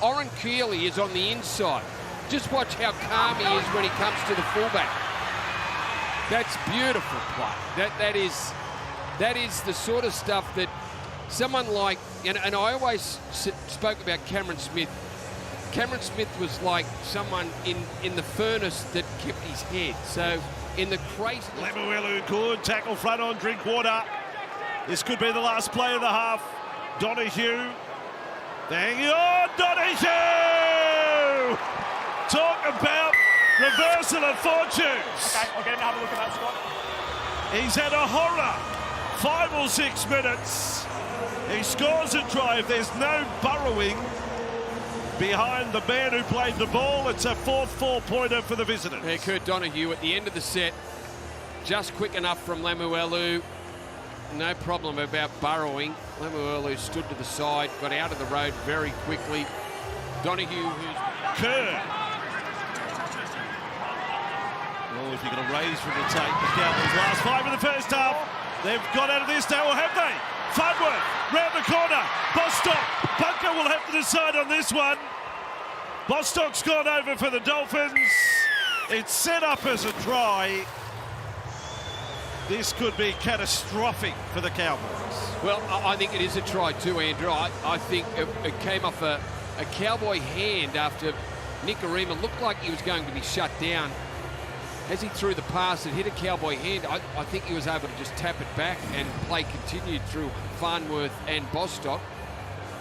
Oren Keeley is on the inside. Just watch how calm he is when he comes to the fullback. That's beautiful play. That is the sort of stuff that someone like, and I always spoke about Cameron Smith. Cameron Smith was like someone in the furnace that kept his head. So in the crazy... Lemuelu good, tackle front on Drinkwater. This could be the last play of the half. Donahue. They're hanging on, Donahue! Talk about reversal of fortunes. Okay, I'll get him to have a look at that, Scott. He's had a horror. 5 or 6 minutes. He scores a try. If there's no burrowing behind the man who played the ball, it's a 4th 4-pointer for the visitors. Yeah, Kurt Donahue at the end of the set, just quick enough from Lemuelu. No problem about burrowing. Lemuelu stood to the side, got out of the road very quickly. Donahue, who's... Kerr. Well, if you're going to raise from the tape, the Cowboys last 5 in the first half. They've got out of this now, or have they? Farnworth, round the corner. Bostock. Bunker will have to decide on this one. Bostock's gone over for the Dolphins. It's set up as a try. This could be catastrophic for the Cowboys. Well, I think it is a try too, Andrew. I think it came off a Cowboy hand after Nikorima looked like he was going to be shut down. As he threw the pass, it hit a Cowboy hand. I think he was able to just tap it back and play continued through Farnworth and Bostock.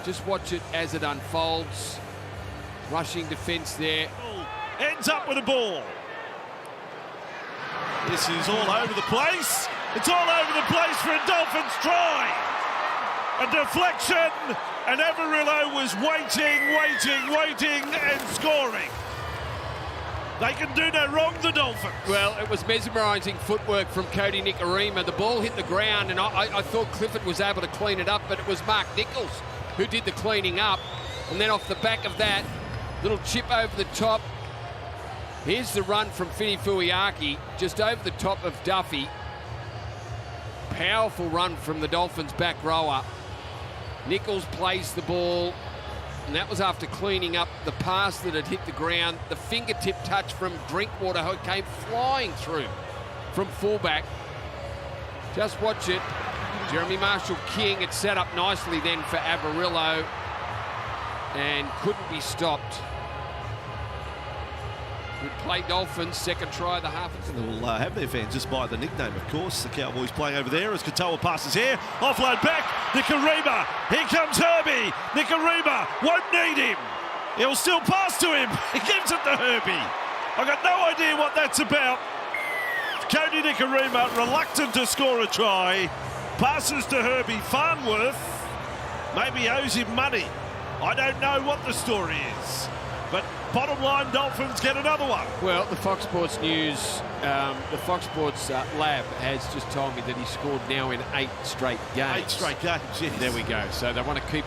Just watch it as it unfolds. Rushing defence there. Ends up with a ball. This is all over the place. It's all over the place for a Dolphins try. A deflection, and Averillo was waiting, and scoring. They can do no wrong, the Dolphins. Well, it was mesmerising footwork from Cody Nikorima. The ball hit the ground, and I thought Clifford was able to clean it up, but it was Mark Nichols who did the cleaning up. And then off the back of that, little chip over the top. Here's the run from Fini Fuiaki, just over the top of Duffy. Powerful run from the Dolphins back rower. Nichols plays the ball, and that was after cleaning up the pass that had hit the ground. The fingertip touch from Drinkwater, who came flying through from fullback. Just watch it. Jeremy Marshall-King, it set up nicely then for Averillo and couldn't be stopped. Good play, Dolphins. Second try of the half. They'll have their fans just by the nickname, of course. The Cowboys playing over there as Katoa passes here. Offload back. Nikorima. Here comes Herbie. Nikorima won't need him. He'll still pass to him. He gives it to Herbie. I've got no idea what that's about. Cody Nikorima reluctant to score a try. Passes to Herbie. Farnworth maybe owes him money. I don't know what the story is. But bottom line, Dolphins get another one. Well, the Fox Sports News, the Fox Sports lab has just told me that he scored now in 8 straight games. 8 straight games, yes. There we go. So they want to keep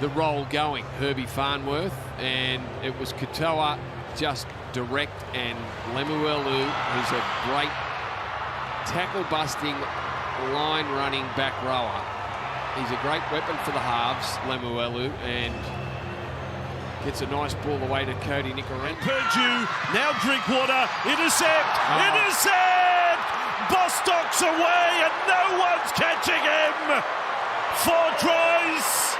the roll going. Herbie Farnworth, and it was Katoa just direct, and Lemuelu, who's a great tackle-busting, line-running back rower. He's a great weapon for the halves, Lemuelu, and gets a nice ball away to Cody Nicaragua. Purdue, now Drinkwater, intercept, intercept! Bostock's away and no one's catching him! 4 tries,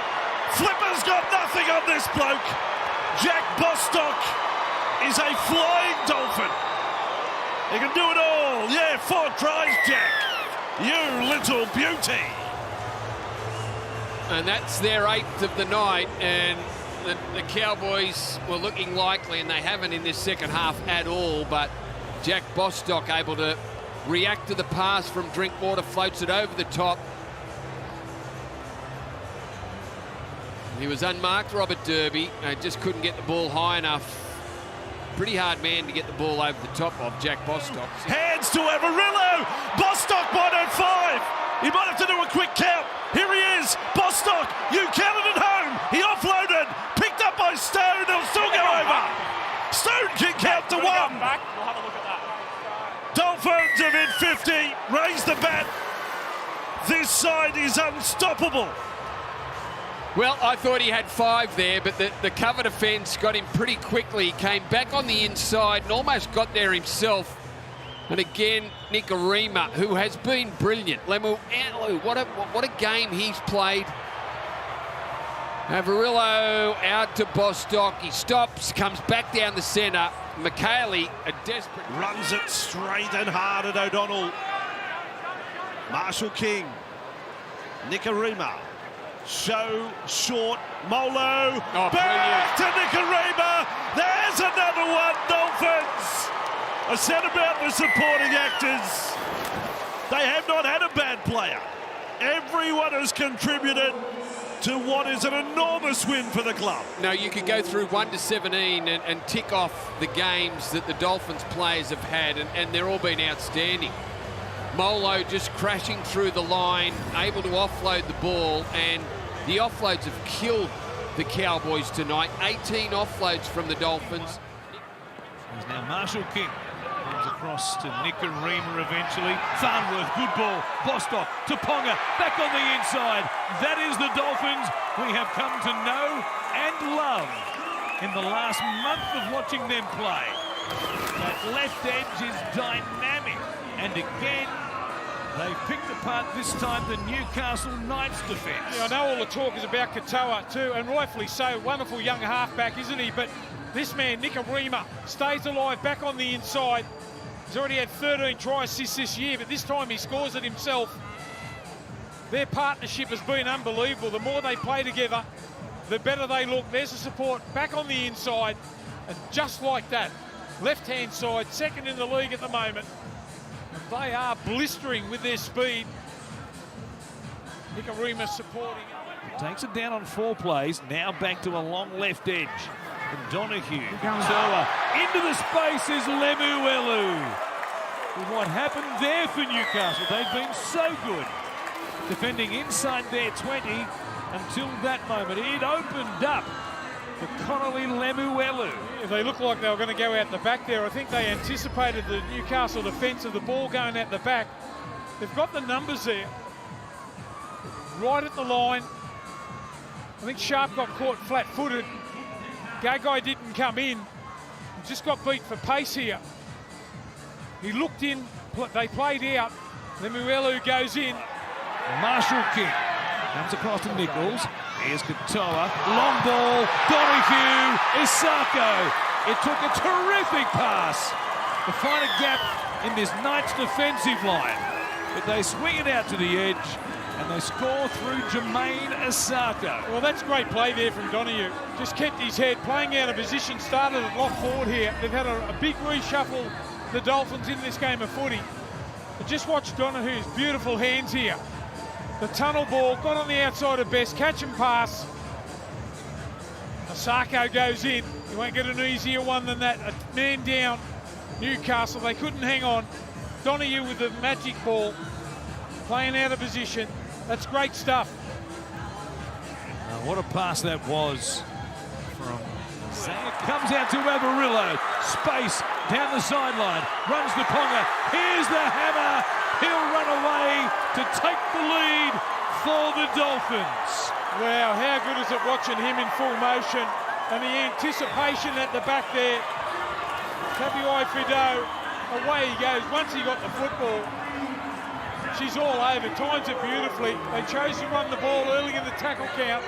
Flipper's got nothing on this bloke. Jack Bostock is a flying Dolphin. He can do it all. Yeah, 4 tries, Jack. You little beauty. And that's their 8th of the night, and the Cowboys were looking likely, and they haven't in this second half at all, but Jack Bostock able to react to the pass from Drinkwater, floats it over the top. He was unmarked, Robert Derby, just couldn't get the ball high enough. Pretty hard man to get the ball over the top of, Jack Bostock. Hands to Averillo. Bostock might have 5. He might have to do a quick count. Here he is. Bostock, you counted at home. He offloaded. Picked up by Stone. They'll still go over. Stone can count to 1. We'll have a look at that. Dolphins have hit 50. Raise the bat. This side is unstoppable. Well, I thought he had 5 there, but the cover defence got him pretty quickly. Came back on the inside and almost got there himself. And again, Nicarima, who has been brilliant. Lemuelu, what a game he's played. Averillo out to Bostock. He stops, comes back down the centre. McHaley, a desperate... Runs it straight and hard at O'Donnell. Marshall King. Nicarima. Show short, Molo, back to Nicarima, there's another one, Dolphins! I said about the supporting actors, they have not had a bad player. Everyone has contributed to what is an enormous win for the club. Now, you could go through 1 to 17 and tick off the games that the Dolphins players have had, and they're all been outstanding. Molo just crashing through the line, able to offload the ball, and the offloads have killed the Cowboys tonight. 18 offloads from the Dolphins. There's now Marshall King. Comes across to Nicarima eventually. Farnworth, good ball. Bostock to Ponga, back on the inside. That is the Dolphins we have come to know and love in the last month of watching them play. That left edge is dynamic, and again, they picked apart this time the Newcastle Knights defence. Yeah, I know all the talk is about Katoa too, and rightfully so. Wonderful young halfback, isn't he? But this man, Nicarima, stays alive back on the inside. He's already had 13 try assists this year, but this time he scores it himself. Their partnership has been unbelievable. The more they play together, the better they look. There's the support back on the inside, and just like that, left-hand side, second in the league at the moment. They are blistering with their speed. Nicarima supporting it. Takes it down on 4 plays. Now back to a long left edge. And Donahue. Katoa into the space is Lemuelu. What happened there for Newcastle? They've been so good defending inside their 20 until that moment. It opened up for Connolly Lemuelu. Yeah, they looked like they were going to go out the back there. I think they anticipated the Newcastle defence of the ball going out the back. They've got the numbers there. Right at the line. I think Sharp got caught flat-footed. Gagai didn't come in. He just got beat for pace here. He looked in. They played out. Lemuelu goes in. Marshall King comes across to Nichols. Here's Katoa, long ball, Donahue, Isako. It took a terrific pass to find a gap in this Knights defensive line. But they swing it out to the edge and they score through Jermaine Isako. Well, that's great play there from Donahue. Just kept his head, playing out of position, started at lock forward here. They've had a big reshuffle, the Dolphins, in this game of footy. But just watch Donahue's beautiful hands here. The tunnel ball, got on the outside of Best, catch and pass. A Osako goes in. You won't get an easier one than that. A man down, Newcastle. They couldn't hang on. Donahue with the magic ball, playing out of position. That's great stuff. What a pass that was from Zach. Comes out to Averillo. Space down the sideline. Runs to Ponga. Here's the hammer. He'll run away to take the lead for the Dolphins. Wow, how good is it watching him in full motion and the anticipation at the back there. Tabuai Fido, away he goes. Once he got the football, she's all over. Times it beautifully. They chose to run the ball early in the tackle count.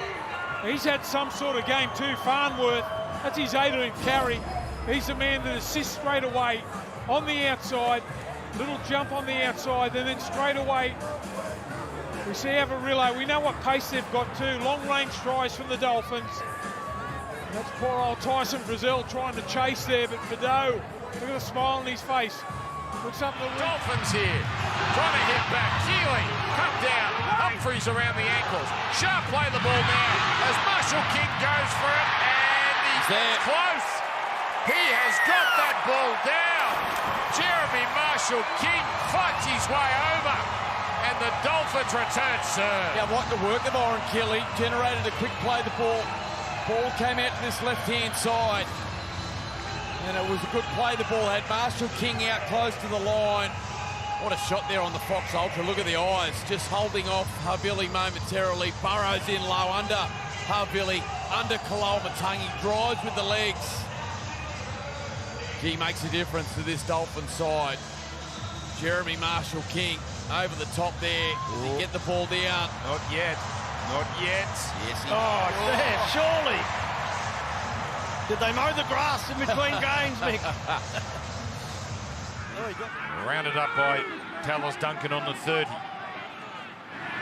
He's had some sort of game too. Farnworth, that's his 18th carry. He's the man that assists straight away on the outside. Little jump on the outside, and then straight away we see Averillo. We know what pace they've got too. Long-range tries from the Dolphins. That's poor old Tyson Brazil trying to chase there, but Fido, look at the smile on his face. Looks up the Dolphins here, trying to hit back. Keeley, come down. Humphreys around the ankles. Sharp play the ball now as Marshall King goes for it, and he's there. Close. He has got that ball down. Jeremy Marshall King fights his way over, and the Dolphins return serve. Yeah, like the work of Oren Kelly, generated a quick play the ball. Ball came out to this left-hand side, and it was a good play. The ball had Marshall King out close to the line. What a shot there on the Fox Ultra. Look at the eyes, just holding off Havili momentarily. Burrows in low under Havili, under Kalolmatangi, drives with the legs. He makes a difference to this Dolphin side. Jeremy Marshall King over the top there. Does he get the ball down? Not yet. Not yet. Yes, he There, surely. Did they mow the grass in between games, Mick? Rounded up by Talos Duncan on the 30.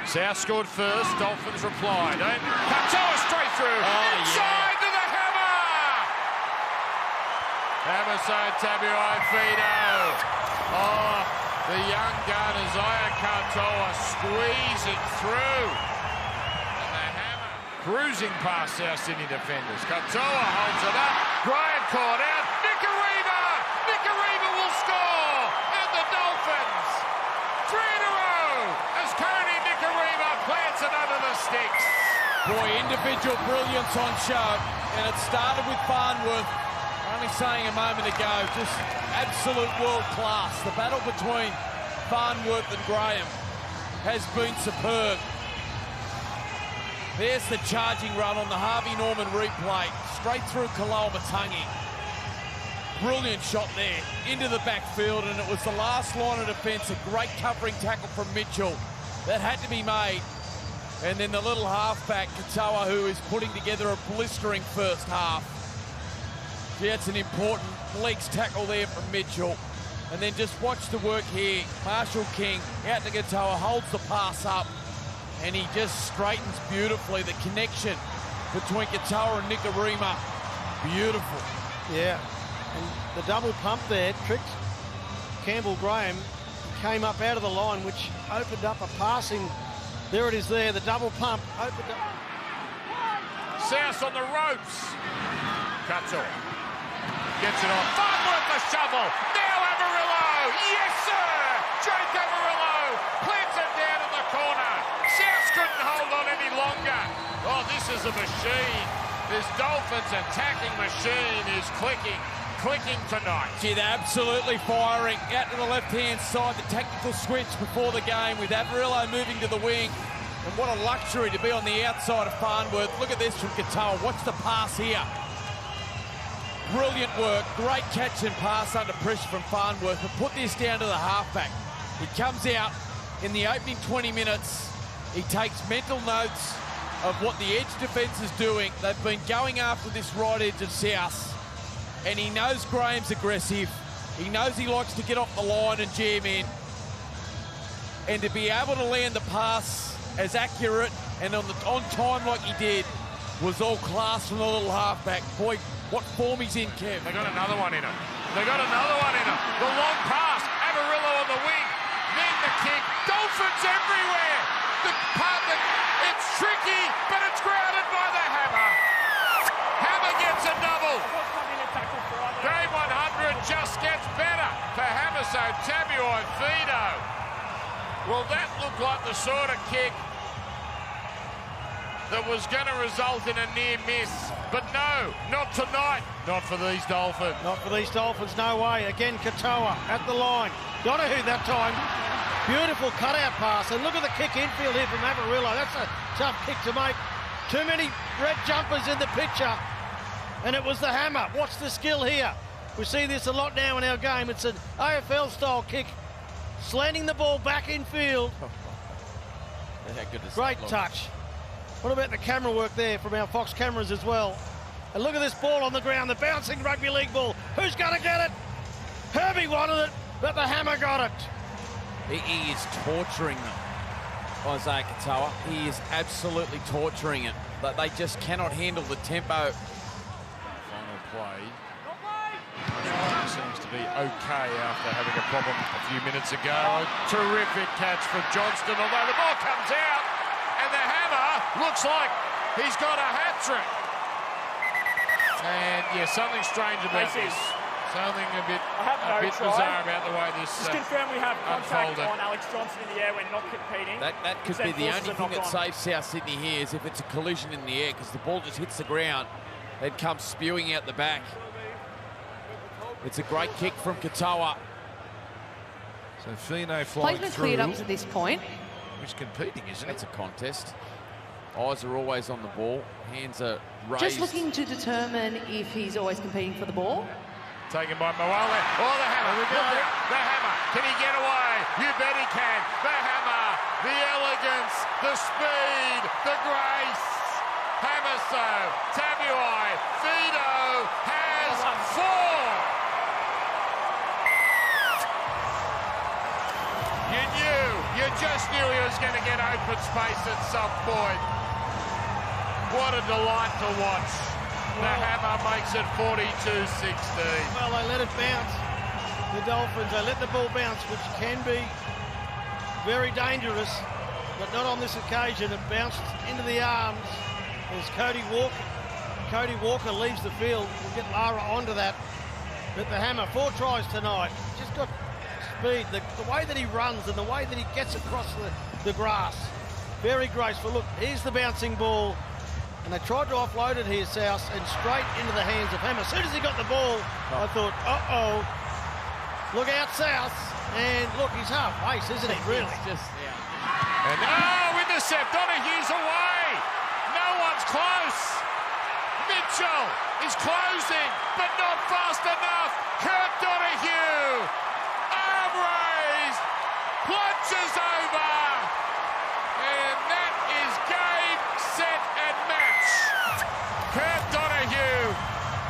South scored first. Dolphins replied. And Katoa straight through. Inside to the hammer. Hammerson Tabuai Fido. Oh, the young gun Isaiah Katoa squeeze it through. And the hammer cruising past South Sydney defenders. Katoa holds it up. Bryant caught out. Nicarima will score. And the Dolphins 3 in a row as Cody Nicarima plants it under the sticks. Boy, individual brilliance on show, and it started with Farnworth. Only saying a moment ago, just absolute world class. The battle between Farnworth and Graham has been superb. There's the charging run on the Harvey Norman replay, straight through Kalolmatangi. Brilliant shot there into the backfield, and it was the last line of defence, a great covering tackle from Mitchell that had to be made. And then the little halfback, Katoa, who is putting together a blistering first half. Yeah, it's an important legs tackle there from Mitchell. And then just watch the work here. Marshall King out to Katoa, holds the pass up, and he just straightens beautifully. The connection between Katoa and Nicarima, beautiful. Yeah, and the double pump there tricked Campbell Graham. Came up out of the line, which opened up a passing. There it is there, the double pump opened up. South on the ropes. Katoa gets it off. Farnworth the shovel. Now Averillo. Yes, sir. Jake Averillo plants it down in the corner. South couldn't hold on any longer. Oh, this is a machine. This Dolphins attacking machine is clicking tonight. Gee, they're absolutely firing out to the left-hand side. The tactical switch before the game with Averillo moving to the wing. And what a luxury to be on the outside of Farnworth. Look at this from Katoa. Watch the pass here. Brilliant work. Great catch and pass under pressure from Farnworth. But put this down to the halfback. He comes out in the opening 20 minutes. He takes mental notes of what the edge defence is doing. They've been going after this right edge of South. And he knows Graham's aggressive. He knows he likes to get off the line and jam in. And to be able to land the pass as accurate and on time like he did was all class from the little halfback. Boy, what form he's in, Kev. They got another one in him. The long pass. Averillo on the wing. Then the kick. Dolphins everywhere. It's tricky, but it's grounded by the hammer. Game 100 just gets better for Hamiso Tabuai-Fidow. Well, that looked like the sort of kick that was going to result in a near miss. But no, not tonight. Not for these Dolphins. Not for these Dolphins, no way. Again, Katoa at the line. Donahue that time. Beautiful cutout pass. And look at the kick infield here from Averillo. That's a tough kick to make. Too many red jumpers in the picture. And it was the hammer. Watch the skill here. We see this a lot now in our game. It's an AFL-style kick. Slanting the ball back in field. Great touch. What about the camera work there from our Fox cameras as well? And look at this ball on the ground, the bouncing rugby league ball. Who's going to get it? Herbie wanted it, but the hammer got it. He is torturing them, Isaiah Katoa. He is absolutely torturing it. But they just cannot handle the tempo. Final play. Seems to be okay after having a problem a few minutes ago. A terrific catch from Johnston, although the ball comes out and the hammer looks like he's got a hat-trick. And yeah, something strange about this. Something a bit bizarre about the way this Just confirm we have contact unfolded. on Alex Johnson in the air when not competing. That could be the only thing that saves South Sydney here is if it's a collision in the air, because the ball just hits the ground and comes spewing out the back. It's a great kick from Katoa. So Fino flying Play's been through. cleared up to this point. He's competing, isn't it? It's a contest. Eyes are always on the ball. Hands are raised. Just looking to determine if he's always competing for the ball. Taken by Moale. Oh, the hammer. Look at the hammer. Can he get away? You bet he can. The hammer. The elegance. The speed. The grace. Hamiso Tabuai-Fidow has 4. You just knew he was going to get open space at some point. What a delight to watch. The hammer makes it 42-16. Well, they let it bounce. The Dolphins, they let the ball bounce, which can be very dangerous, but not on this occasion. It bounced into the arms as Cody Walker leaves the field. We'll get Lara onto that. But the hammer, 4 tries tonight. Just got speed, the way that he runs and the way that he gets across the grass. Very graceful. Look, here's the bouncing ball. And they tried to offload it here, South, and straight into the hands of Hammer. As soon as he got the ball, I thought, uh-oh, look out, South. And look, he's half pace, isn't he, really? And intercept, Donahue's away. No one's close. Mitchell is closing, but not fast enough. Kurt Donahue, arm raised, plunges over. And that is game, set, and match. Kurt Donahue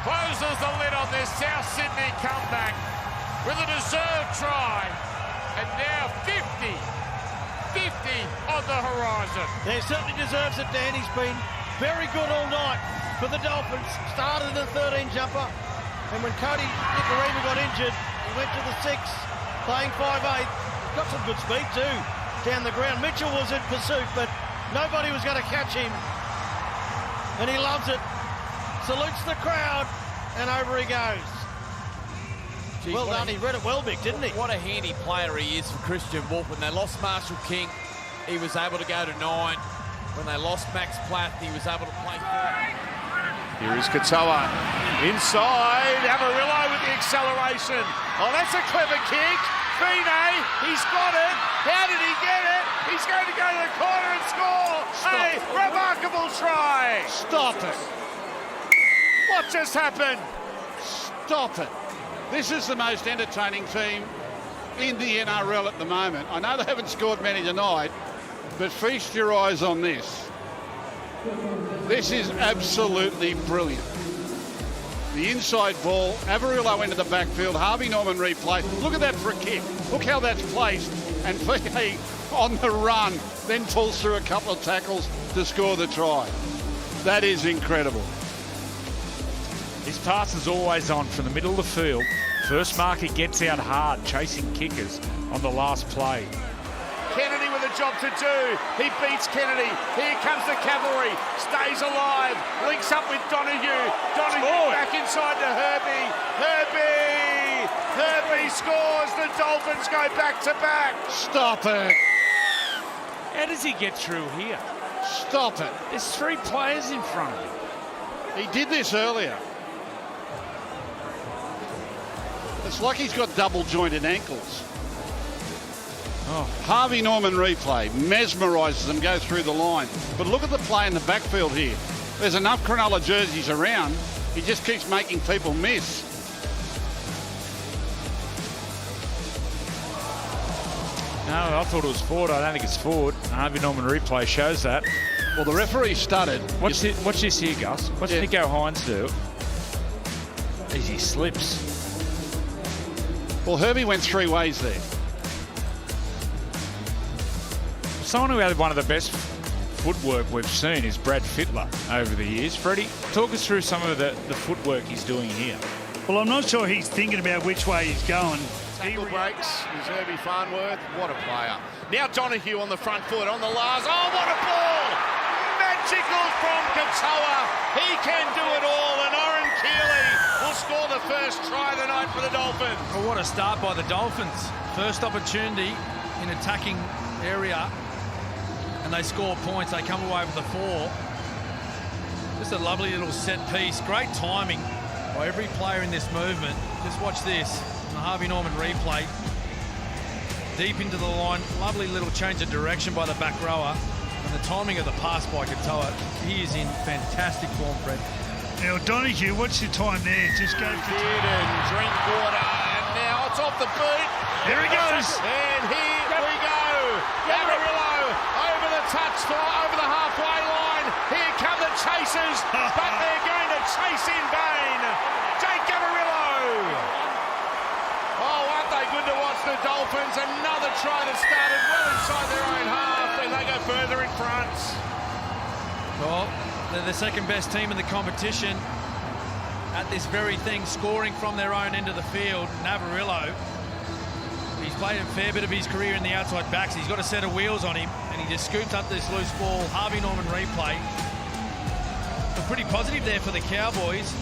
closes the lid on this South Sydney comeback with a deserved try. And now 50 on the horizon. He certainly deserves it, Dan. He's been very good all night for the Dolphins. Started in the 13 jumper, and when Cody Nicarima got injured, he went to the 6, playing 5'8". Got some good speed too down the ground. Mitchell was in pursuit, but nobody was going to catch him, and he loves it. Salutes the crowd, and over he goes. Gee, well done, he read it well, Mick, didn't he? What a handy player he is for Christian Wolf. When they lost Marshall King, he was able to go to 9. When they lost Max Platt, he was able to play 4. Here is Katoa. Inside, Amarillo with the acceleration. Oh, that's a clever kick. Fine, he's got it. How did he get it? He's going to go to the corner and score. A remarkable try. Stop it. What just happened? Stop it. This is the most entertaining team in the NRL at the moment. I know they haven't scored many tonight, but feast your eyes on this. This is absolutely brilliant. The inside ball, Averillo into the backfield, Harvey Norman replay. Look at that for a kick. Look how that's placed. And Fee on the run, then pulls through a couple of tackles to score the try. That is incredible. His pass is always on from the middle of the field. First marker gets out hard, chasing kickers on the last play. Kennedy with a job to do. He beats Kennedy. Here comes the cavalry. Stays alive. Links up with Donahue. Donahue back inside scores. The Dolphins go back to back. Stop it. How does he get through here? Stop it. There's 3 players in front of him. He did this earlier. It's like he's got double jointed ankles. Oh. Harvey Norman replay mesmerises them, go through the line. But look at the play in the backfield here. There's enough Cronulla jerseys around. He just keeps making people miss. No, I thought it was forward. I don't think it's forward. Harvey Norman replay shows that. Well, the referee stuttered. Watch this here, Gus. Watch Nico Hines do. As he slips. Well, Herbie went 3 ways there. Someone who had one of the best footwork we've seen is Brad Fittler over the years. Freddie, talk us through some of the footwork he's doing here. Well, I'm not sure he's thinking about which way he's going. Tackle breaks is Herbie Farnworth. What a player. Now Donahue on the front foot, on the last. Oh, what a ball! Magical from Katoa. He can do it all, and Oren Keeley will score the first try of the night for the Dolphins. Well, what a start by the Dolphins. First opportunity in attacking area, and they score points. They come away with the 4. Just a lovely little set piece. Great timing by every player in this movement. Just watch this. The Harvey Norman replay. Deep into the line. Lovely little change of direction by the back rower. And the timing of the pass by Katoa. He is in fantastic form, Fred. Now, Donahue, what's your time there? Just go for and drink water. And now it's off the boot. Here he goes. And here we go. Amarillo over the over the halfway line. Here come the chasers, but they're going to chase in vain. Jake Amarillo. Oh, aren't they good to watch, the Dolphins? Another try that started well inside their own half, and they go further in front. Well, they're the second best team in the competition at this very thing, scoring from their own end of the field. Navarillo, he's played a fair bit of his career in the outside backs. He's got a set of wheels on him, and he just scoops up this loose ball. Harvey Norman replay. But pretty positive there for the Cowboys.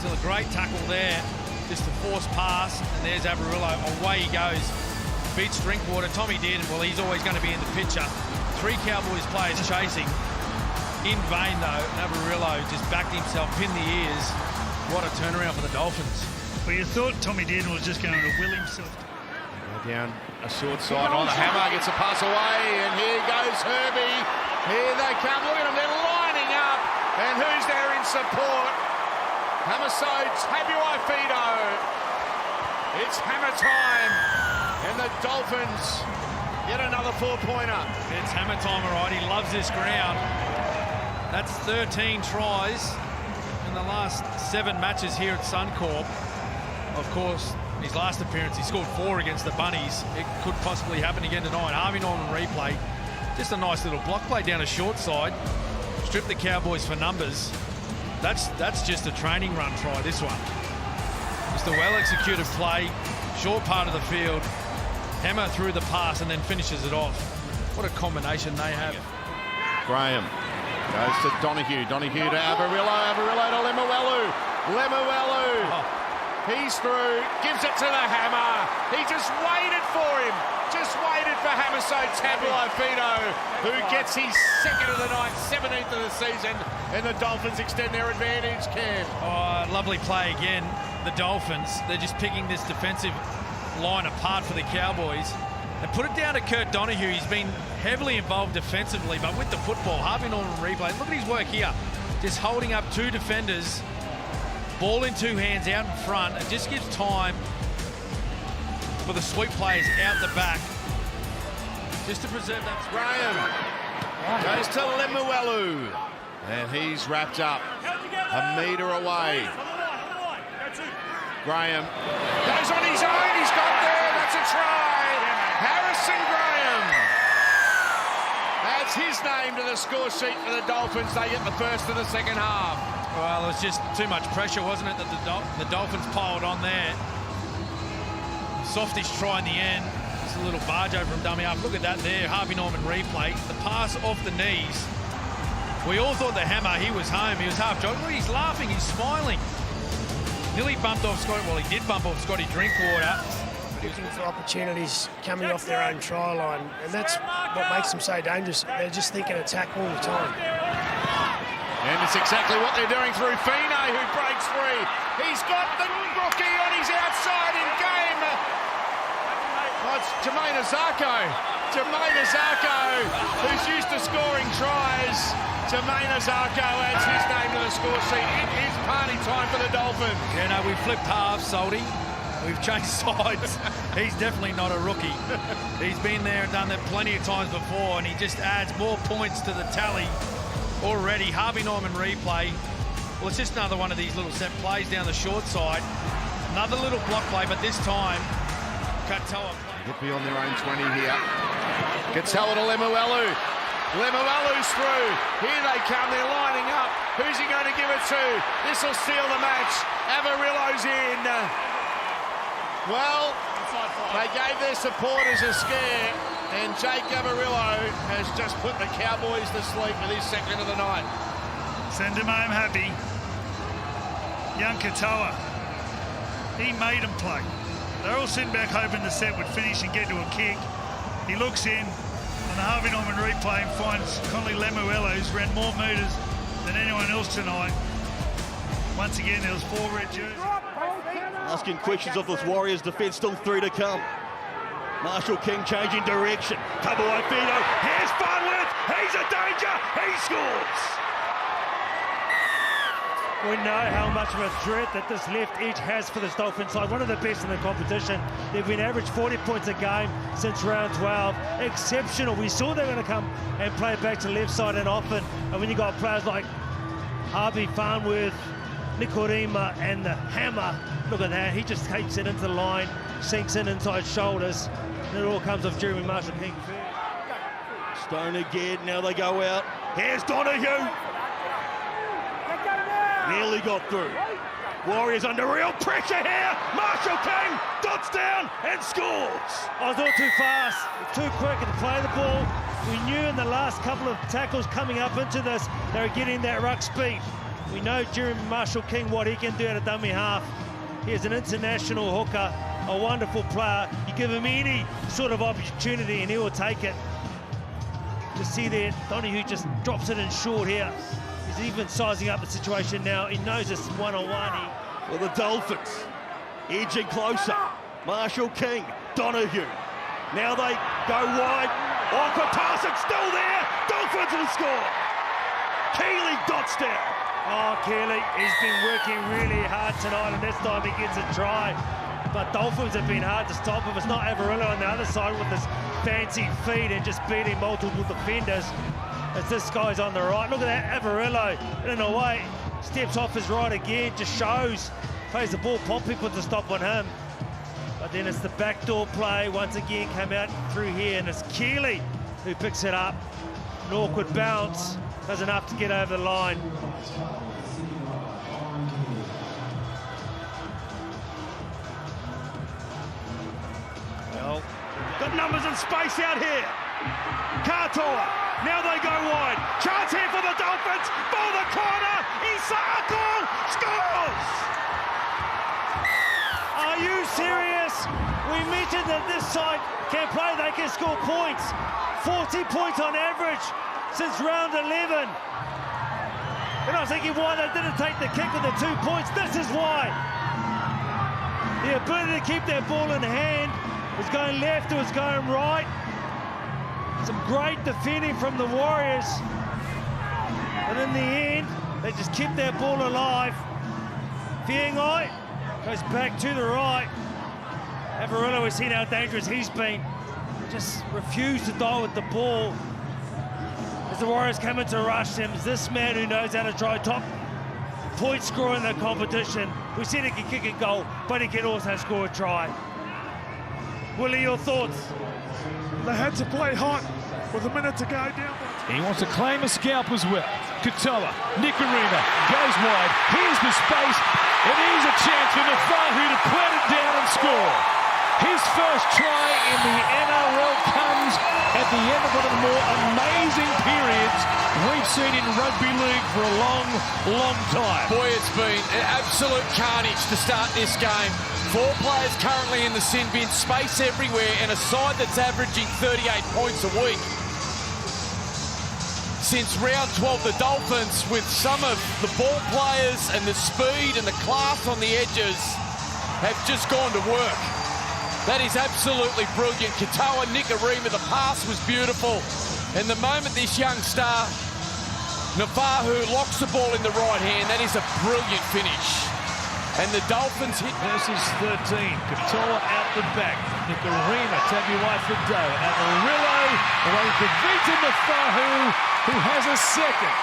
Still a great tackle there. Just a forced pass, and there's Avarillo. Away he goes. Beats Drinkwater. Tommy Dearden, well, he's always going to be in the picture. 3 Cowboys players chasing. In vain, though. Avarillo just backed himself, pinned the ears. What a turnaround for the Dolphins. Well, you thought Tommy Dearden was just going to will himself. Down a short side on the hammer, gets a pass away, and here goes Herbie. Here they come. Look at them. They're lining up. And who's there in support? Hamaso Tabuai-Fido. It's hammer time. And the Dolphins get another 4-pointer. It's hammer time, all right. He loves this ground. That's 13 tries in the last 7 matches here at Suncorp. Of course, his last appearance, he scored 4 against the Bunnies. It could possibly happen again tonight. Harvey Norman replay. Just a nice little block play down a short side. Strip the Cowboys for numbers. That's just a training run try, this one. Just a well-executed play, short part of the field, hammer through the pass and then finishes it off. What a combination they have. Graham goes to Donahue. Donahue to Avarillo. Avarillo to Lemuelu. Lemuelu. He's through. Gives it to the hammer. He just waited for him. Just waited for Hamaso Tabuai-Fido, who gets his 2nd of the night, 17th of the season, and the Dolphins extend their advantage, Cam. Oh, lovely play again. The Dolphins, they're just picking this defensive line apart for the Cowboys. And put it down to Kurt Donahue. He's been heavily involved defensively, but with the football, Harvey Norman replay. Look at his work here. Just holding up 2 defenders, ball in 2 hands out in front. It just gives time for the sweep players out the back, just to preserve that. Graham goes to Lemuelu, and he's wrapped up a metre away. Graham goes on his own. He's got there. That's a try. Harrison Graham adds his name to the score sheet for the Dolphins. They get the first of the second half. Well, it was just too much pressure, wasn't it, that the Dolphins piled on there. Softish try in the end. Just a little barge over from dummy up. Look at that there. Harvey Norman replay. The pass off the knees. We all thought the hammer, he was home. He was half joking. Look, he's laughing. He's smiling. Nearly bumped off Scotty. Well, he did bump off Scotty Drinkwater. Looking for opportunities coming off their own try line, and that's what makes them so dangerous. They're just thinking attack all the time. And it's exactly what they're doing through Fino, who breaks free. He's got the rookie on his outside in game. Oh, it's Jermaine Azarko. Jermaine Azarko, who's used to scoring tries. Jermaine Azarko adds his name to the score sheet. It is party time for the Dolphins. Yeah, no, we flipped halves, Salty. We've changed sides. He's definitely not a rookie. He's been there and done that plenty of times before, and he just adds more points to the tally already. Harvey Norman replay. Well, it's just another one of these little set plays down the short side. Another little block play, but this time, Katoa. Get beyond their own 20 here. Katoa to Lemuelu. Lemuelu's through. Here they come. They're lining up. Who's he going to give it to? This will seal the match. Avarillo's in. Well, they gave their supporters a scare, and Jake Avarillo has just put the Cowboys to sleep with his second of the night. Send him home happy. Young Katoa, he made them play. They're all sitting back hoping the set would finish and get to a kick. He looks in on the Harvey Norman replay and finds Conley Lemuelu, who's ran more metres than anyone else tonight. Once again, there was 4 red jerseys. Asking questions of this Warriors defence, still 3 to come. Marshall King changing direction. Tabuai-Fido, here's Farnworth, he's a danger, he scores! We know how much of a threat that this left edge has for this Dolphins side. One of the best in the competition. They've been averaged 40 points a game since round 12. Exceptional. We saw they were going to come and play back to left side and often. And when you got players like Harvey Farnworth, Nikorima and the hammer, look at that. He just takes it into the line, sinks in inside shoulders. And it all comes off Jeremy Marshall-King. Stone again, now they go out. Here's Donahue. Nearly got through. Warriors under real pressure here. Marshall-King dots down and scores. I was a little too fast, too quick to play the ball. We knew in the last couple of tackles coming up into this, they were getting that ruck speed. We know Jeremy Marshall-King, what he can do at a dummy half. He's an international hooker, a wonderful player. You give him any sort of opportunity and he will take it. You see there, Donahue just drops it in short here. He's even sizing up the situation now. He knows it's one-on-one. Well, the Dolphins edging closer. Marshall-King, Donahue. Now they go wide. Awkward pass, it's still there. Dolphins will score. Keeley dots down. Oh, Keeley, he's been working really hard tonight, and this time he gets a try. But Dolphins have been hard to stop. If it's not Avarillo on the other side with his fancy feet and just beating multiple defenders, as this guy's on the right. Look at that, Avarillo, in a way, steps off his right again, just shows, plays the ball, pop people to stop on him. But then it's the backdoor play, once again, came out through here, and it's Keeley who picks it up. An awkward bounce, does enough to get over the line. Well, got numbers and space out here. Katoa, now they go wide. Chance here for the Dolphins, for the corner. Isako scores! Are you serious? We mentioned that this side can play, they can score points. 40 points on average since round 11. And I was thinking why they didn't take the kick with the 2 points. This is why. The ability to keep that ball in hand. It's going left or it's going right. Some great defending from the Warriors. And in the end, they just keep that ball alive. Fiengai goes back to the right. Avarillo has seen how dangerous he's been. Just refused to die with the ball. As the Warriors come in to rush him, this man who knows how to try top point scorer in the competition. We said he can kick a goal, but he can also score a try. Willie, your thoughts? They had to play hot with a minute to go down. He wants to claim a scalp as well. Katoa, Nikorima goes wide. Here's the space, and here's a chance for Nafahu to plant it down and score. His first try in the NRL comes at the end of one of the more amazing periods we've seen in rugby league for a long, long time. Boy, it's been an absolute carnage to start this game. 4 players currently in the sin bin, space everywhere, and a side that's averaging 38 points a week. Since round 12, the Dolphins, with some of the ball players and the speed and the class on the edges, have just gone to work. That is absolutely brilliant. Katoa, Nikorima, the pass was beautiful. And the moment this young star, Navahu, locks the ball in the right hand, that is a brilliant finish. And the Dolphins hit. Versus 13. Katoa out the back. Nikorima, Tabuai-Fidow, Amarillo, away to Vita Navahu, who has a second.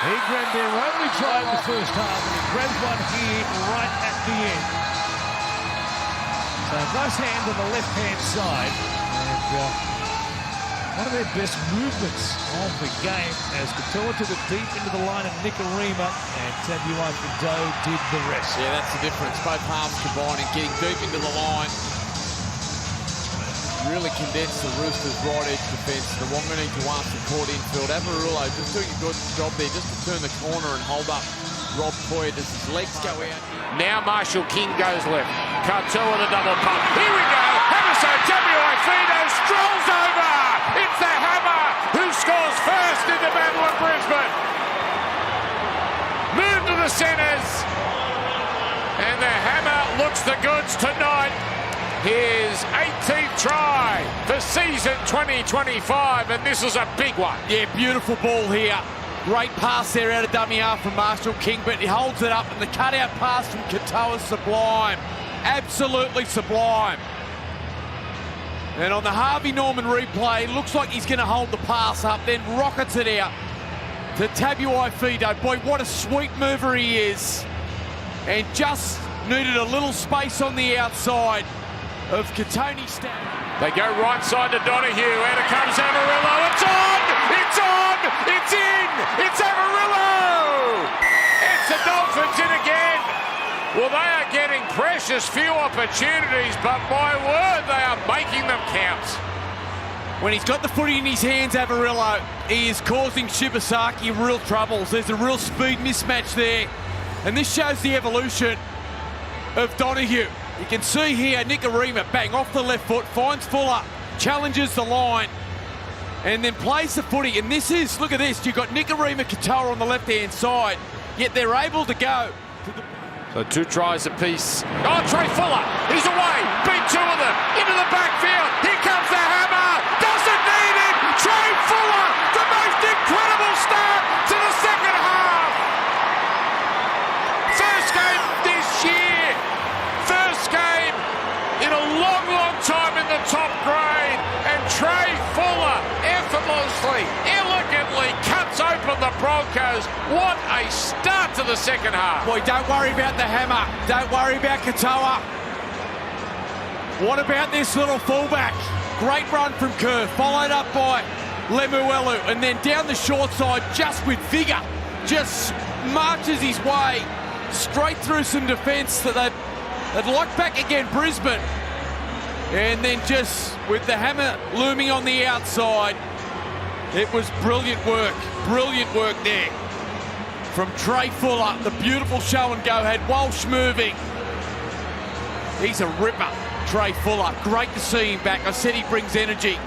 He grabbed their only try in the first half, and he grabs one here right at the end. So nice hand on the left-hand side, and one of their best movements of the game as Katoa took it deep into the line of Nikorima, and Tabuai-Fidow did the rest. Yeah, that's the difference. Both halves combining, getting deep into the line. Really condensed the Roosters' right edge defence. The Wangani to ask the court infield. Amarillo just doing a good job there just to turn the corner and hold up Rob Poyet as his legs go out. Now Marshall King goes left. Katoa the double pump. Here we go. Hamiso Tabuai-Fidow strolls over. It's the Hammer who scores first in the Battle of Brisbane. Move to the centres. And the Hammer looks the goods tonight. His 18th try for season 2025, and this is a big one. Yeah, beautiful ball here. Great pass there out of dummy half from Marshall King, but he holds it up, and the cutout pass from Katoa is sublime. Absolutely sublime. And on the Harvey Norman replay, looks like he's going to hold the pass up, then rockets it out to Tabuai-Fidow. Boy, what a sweet mover he is. And just needed a little space on the outside of Katoni Stan. They go right side to Donahue. Out comes Amarillo. It's on! It's on! It's in! It's Amarillo! It's the Dolphins in again. Well, they are getting precious few opportunities, but my word, they are making them count. When he's got the footy in his hands, Amarillo, he is causing Shibasaki real troubles. There's a real speed mismatch there. And this shows the evolution of Donahue. You can see here, Nikorima, bang, off the left foot, finds Fuller, challenges the line, and then plays the footy. And this is, look at this, you've got Nikorima, Katoa on the left-hand side, yet they're able to go. So 2 tries apiece. Oh, Trey Fuller, he's away, beat 2 of them, into the backfield. Here comes the Hammer, doesn't need him. Trey Fuller, the most incredible start to the second half. First game this year. First game in a long, long time in the top grade, and Trey Fuller effortlessly, elegantly cuts open the Broncos. What a start to the second half. Boy, don't worry about the Hammer. Don't worry about Katoa. What about this little fullback? Great run from Kerr, followed up by Lemuelu, and then down the short side, just with vigour, just marches his way straight through some defence that they'd lock back again, Brisbane. And then just with the Hammer looming on the outside, it was brilliant work there from Trey Fuller. The beautiful show and go, had Walsh moving. He's a ripper, Trey Fuller. Great to see him back. I said he brings energy.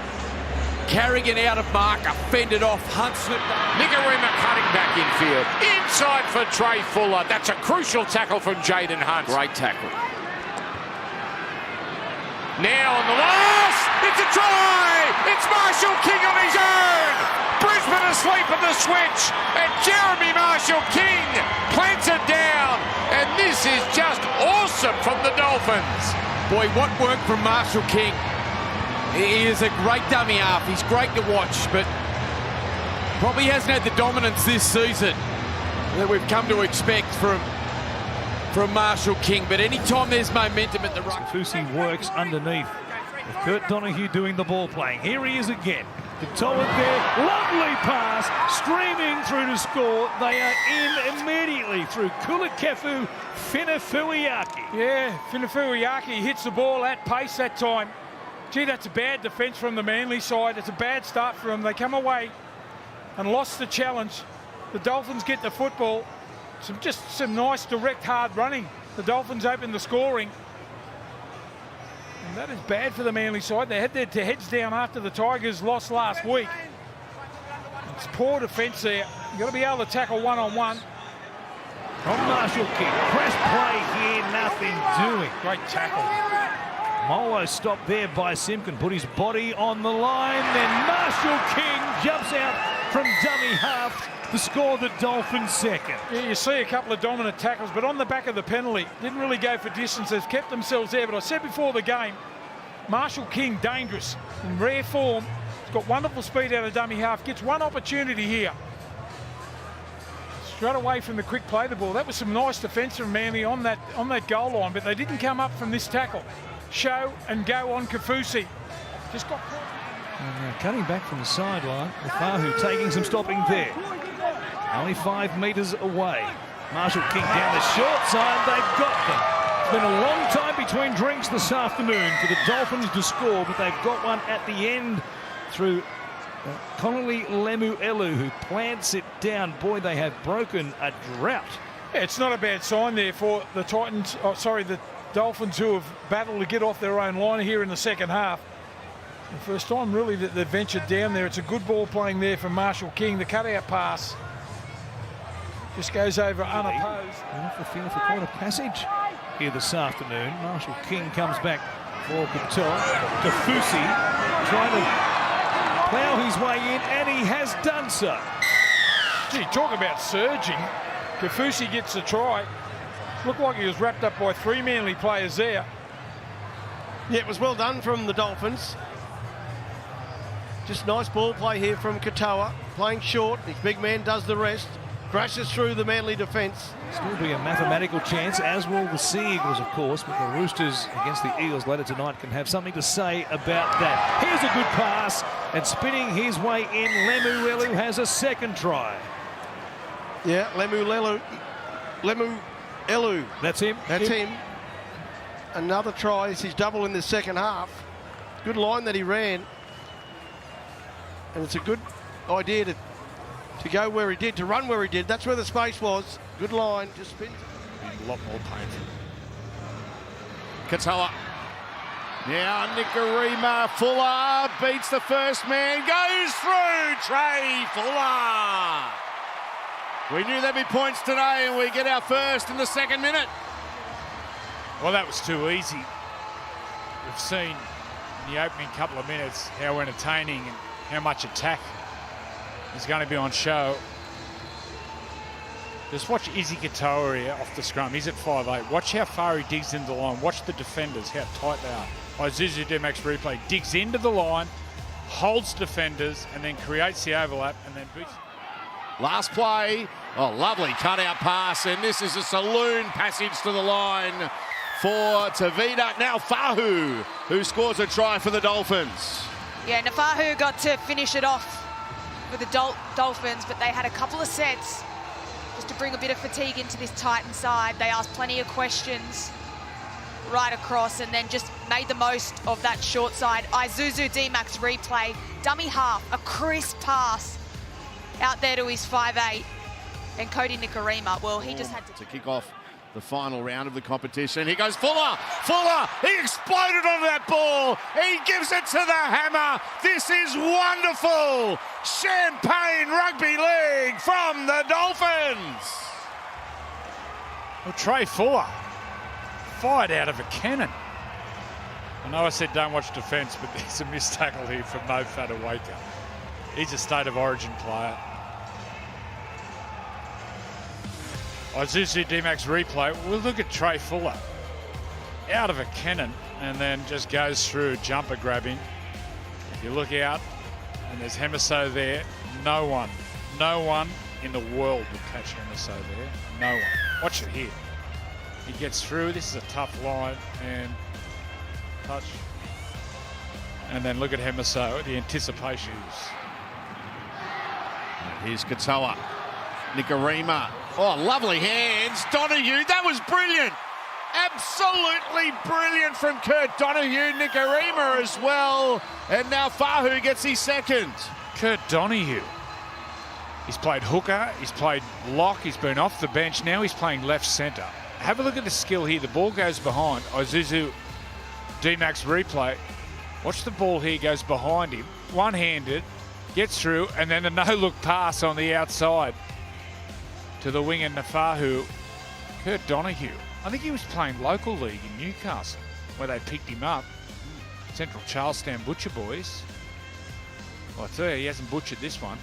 Carrigan out of marker, fended off, Hunt slipped up. Nikorima cutting back infield. Inside for Trey Fuller. That's a crucial tackle from Jaden Hunt. Great tackle. Now on the last, it's a try! It's Marshall King on his own! Brisbane asleep at the switch, and Jeremy Marshall King plants it down, and this is just awesome from the Dolphins. Boy, what work from Marshall King. He is a great dummy half. He's great to watch, but probably hasn't had the dominance this season that we've come to expect from Marshall King. But anytime there's momentum at the ruck, Fusi works underneath. With Kurt Donahue doing the ball playing. Here he is again. Katoa there, lovely pass, streaming through to score. They are in immediately through Kulakefu Finafuiaki. Yeah, Finafuiaki hits the ball at pace that time. Gee, that's a bad defence from the Manly side. It's a bad start for them. They come away and lost the challenge. The Dolphins get the football. Some nice, direct, hard running. The Dolphins open the scoring. And that is bad for the Manly side. They had their heads down after the Tigers lost last week. It's poor defence there. You've got to be able to tackle one-on-one. From Marshall King. Press play here, nothing doing. Great tackle. Molo stopped there by Simpkin, put his body on the line. Then Marshall King jumps out from dummy half to score the Dolphins second. Yeah, you see a couple of dominant tackles, but on the back of the penalty, didn't really go for distance. They've kept themselves there. But I said before the game, Marshall King, dangerous, in rare form. He's got wonderful speed out of dummy half. Gets one opportunity here. Straight away from the quick play the ball. That was some nice defence from Manly on that goal line, but they didn't come up from this tackle. Show and go on Kafusi. Just got caught. And now cutting back from the sideline, Fahu taking some stopping there. Only 5 metres away. Marshall King down the short side. They've got them. It's been a long time between drinks this afternoon for the Dolphins to score, but they've got one at the end through Connolly Lemuelu, who plants it down. Boy, they have broken a drought. Yeah, it's not a bad sign there for the Titans. Oh, sorry, the Dolphins, who have battled to get off their own line here in the second half. The first time really that they've ventured down there. It's a good ball playing there from Marshall King. The cutout pass just goes over unopposed. Off the field for quite a passage here this afternoon. Marshall King comes back for Katoa. Kafusi trying to plough his way in, and he has done so. Gee, talk about surging. Kafusi gets the try. Looked like he was wrapped up by 3 Manly players there. Yeah, it was well done from the Dolphins. Just nice ball play here from Katoa. Playing short. His big man does the rest. Crashes through the Manly defence. Still be a mathematical chance, as will the Sea Eagles, of course, but the Roosters against the Eagles later tonight can have something to say about that. Here's a good pass, and spinning his way in, Lemuelu has a second try. Yeah, Lemuelu. That's him. That's him. Another try. It's his double in the second half. Good line that he ran. And it's a good idea to go where he did, to run where he did. That's where the space was. Good line. Just spins. A lot more painful. Katoa. Now Nikarima. Fuller beats the first man. Goes through. Trey Fuller. We knew there'd be points today, and we get our first in the second minute. Well, that was too easy. We've seen in the opening couple of minutes how entertaining and how much attack is going to be on show. Just watch Izzy Katoa here off the scrum. He's at 5'8". Watch how far he digs into the line. Watch the defenders, how tight they are. Isuzu D-Max replay. Digs into the line, holds defenders, and then creates the overlap, and then boots. Last play. Oh, lovely cutout pass, and this is a saloon passage to the line for Tavita. Now Fahu, who scores a try for the Dolphins. Yeah, Nafahu got to finish it off for the Dolphins, but they had a couple of sets just to bring a bit of fatigue into this Titan side. They asked plenty of questions right across and then just made the most of that short side. Isuzu D-Max replay, dummy half, a crisp pass out there to his 5'8", and Cody Nikarima, well, he just had to kick off the final round of the competition. He goes Fuller, he exploded on that ball. He gives it to the hammer. This is wonderful. Champagne Rugby League from the Dolphins. Well, Trey Fuller fired out of a cannon. I know I said don't watch defence, but there's a missed tackle here from Mo Fadawaka. He's a State of Origin player. Isuzu D-Max replay. We'll look at Trey Fuller. Out of a cannon and then just goes through, jumper grabbing. If you look out and there's Hemiso there, no one in the world would catch Hemiso there. No one. Watch it here. He gets through. This is a tough line and touch. And then look at Hemiso, the anticipation. Here's Katoa. Nikarima. Oh, lovely hands. Donahue, that was brilliant. Absolutely brilliant from Kurt Donahue. Nikarima as well. And now Fahu gets his second. Kurt Donahue. He's played hooker, he's played lock, he's been off the bench. Now he's playing left centre. Have a look at the skill here. The ball goes behind. Isuzu D-Max replay. Watch the ball here, goes behind him. One-handed, gets through, and then a no-look pass on the outside to the winger Nafahu. Kurt Donahue. I think he was playing local league in Newcastle where they picked him up. Central Charlestown Butcher Boys. Well, I tell you, he hasn't butchered this one.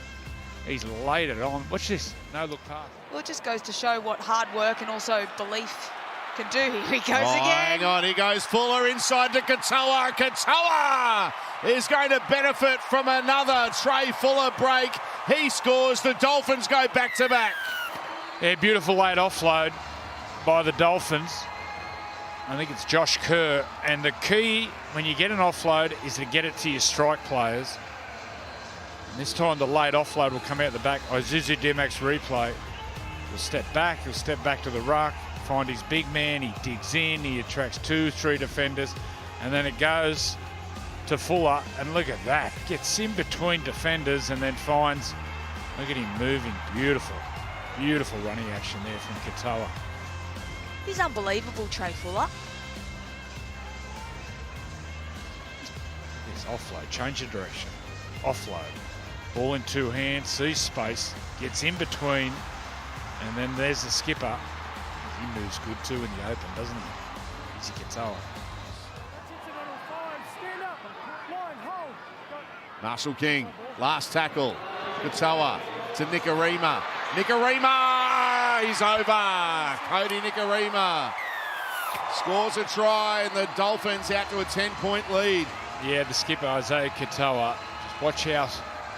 He's laid it on. Watch this. No look pass. Well, it just goes to show what hard work and also belief can do. Here he goes again. Hang on, he goes Fuller inside to Katoa. Katoa is going to benefit from another Trey Fuller break. He scores. The Dolphins go back to back. Yeah, beautiful late offload by the Dolphins. I think it's Josh Kerr. And the key when you get an offload is to get it to your strike players. And this time the late offload will come out the back. Isuzu D-Max replay. He'll step back to the ruck, find his big man, he digs in, he attracts 2-3 defenders, and then it goes to Fuller, and look at that. Gets in between defenders and then finds, look at him moving, beautiful. Beautiful running action there from Katoa. He's unbelievable, Trey Fuller. Yes, offload, change of direction. Offload. Ball in two hands, sees space, gets in between, and then there's the skipper. He moves good too in the open, doesn't he? Easy Katoa. Marshall King, last tackle. Katoa to Nikarima. Nikarima! He's over. Cody Nikarima scores a try, and the Dolphins out to a 10-point lead. Yeah, the skipper, Isaiah Katoa. Just watch how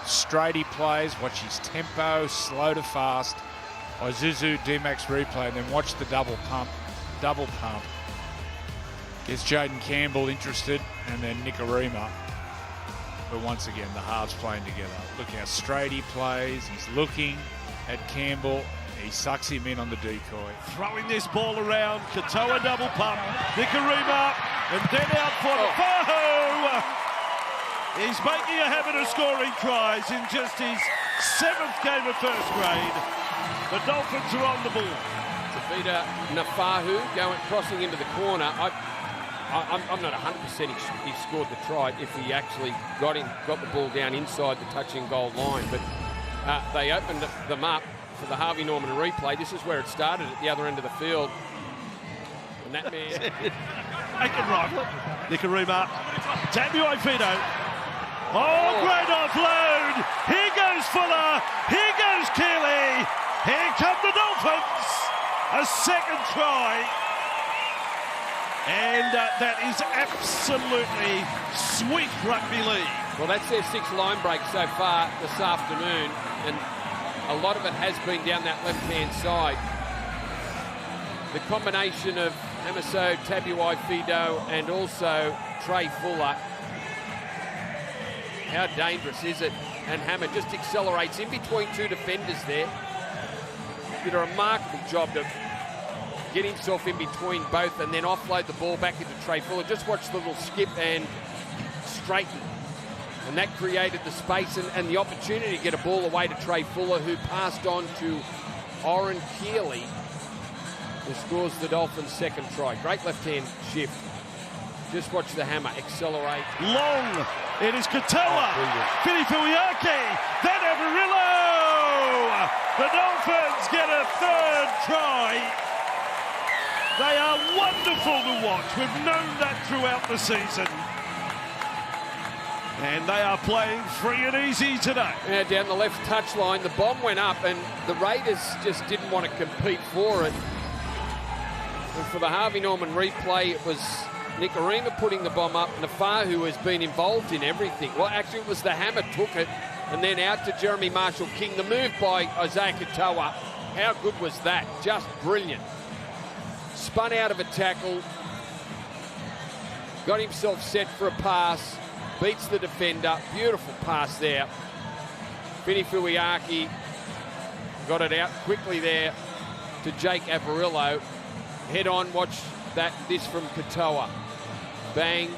straight he plays, watch his tempo, slow to fast. Isuzu D-Max replay, and then watch the double pump. Gets Jaden Campbell interested, and then Nikarima. But once again, the halves playing together. Look how straight he plays. He's looking at Campbell. He sucks him in on the decoy. Throwing this ball around. Katoa double pump. Nikarima, and then out for Fahu. He's making a habit of scoring tries in just his 7th game of first grade. The Dolphins are on the ball. Tavita Nafahu crossing into the corner. I'm not 100% he scored the try if he actually got the ball down inside the touching goal line. But they opened them up for the Harvey Norman replay. This is where it started at the other end of the field. And that man... Make it right. Nikarima. Tabuai Fido. Oh, great offload. Here goes Fuller. Here goes Keeley. Here come the Dolphins. A second try. And that is absolutely sweet rugby league. Well, that's their 6th line break so far this afternoon. And a lot of it has been down that left-hand side. The combination of Hemiso, Tabuai Fido, and also Trey Fuller. How dangerous is it? And Hammer just accelerates in between two defenders there. Did a remarkable job to get himself in between both and then offload the ball back into Trey Fuller. Just watch the little skip and straighten. And that created the space and the opportunity to get a ball away to Trey Fuller, who passed on to Oren Keeley, who scores the Dolphins' second try. Great left-hand shift. Just watch the Hammer accelerate. Long. It is Katoa. Filifuiake. Then Averillo. The Dolphins get a 3rd try. They are wonderful to watch. We've known that throughout the season. And they are playing free and easy today. Yeah, down the left touchline, the bomb went up and the Raiders just didn't want to compete for it. And for the Harvey Norman replay, it was Nikarima putting the bomb up. Nafahu has been involved in everything. Well, actually, it was the Hammer took it and then out to Jeremy Marshall-King. The move by Isaiah Katoa, how good was that? Just brilliant. Spun out of a tackle, got himself set for a pass, beats the defender. Beautiful pass there. Fini Fuiaki got it out quickly there to Jake Averillo. Head on, watch this from Katoa. Bang,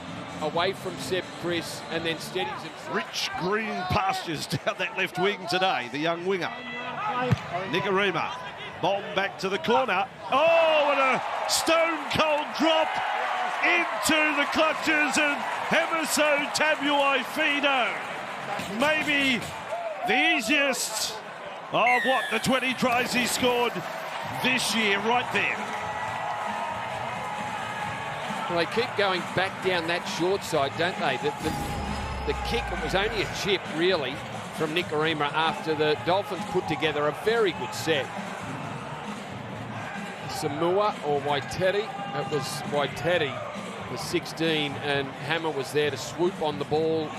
away from Seb Chris, and then steadies himself. Rich green pastures down that left wing today, the young winger. Nikorima, bomb back to the corner. Oh, and a stone-cold drop into the clutches of Hemiso Tabuai-Fidow. Maybe the easiest of the 20 tries he scored this year, right there. Well, they keep going back down that short side, don't they? The kick, it was only a chip, really, from Nikorima after the Dolphins put together a very good set. Samua or Waiteri, it was Waiteri, the 16, and Hammer was there to swoop on the ball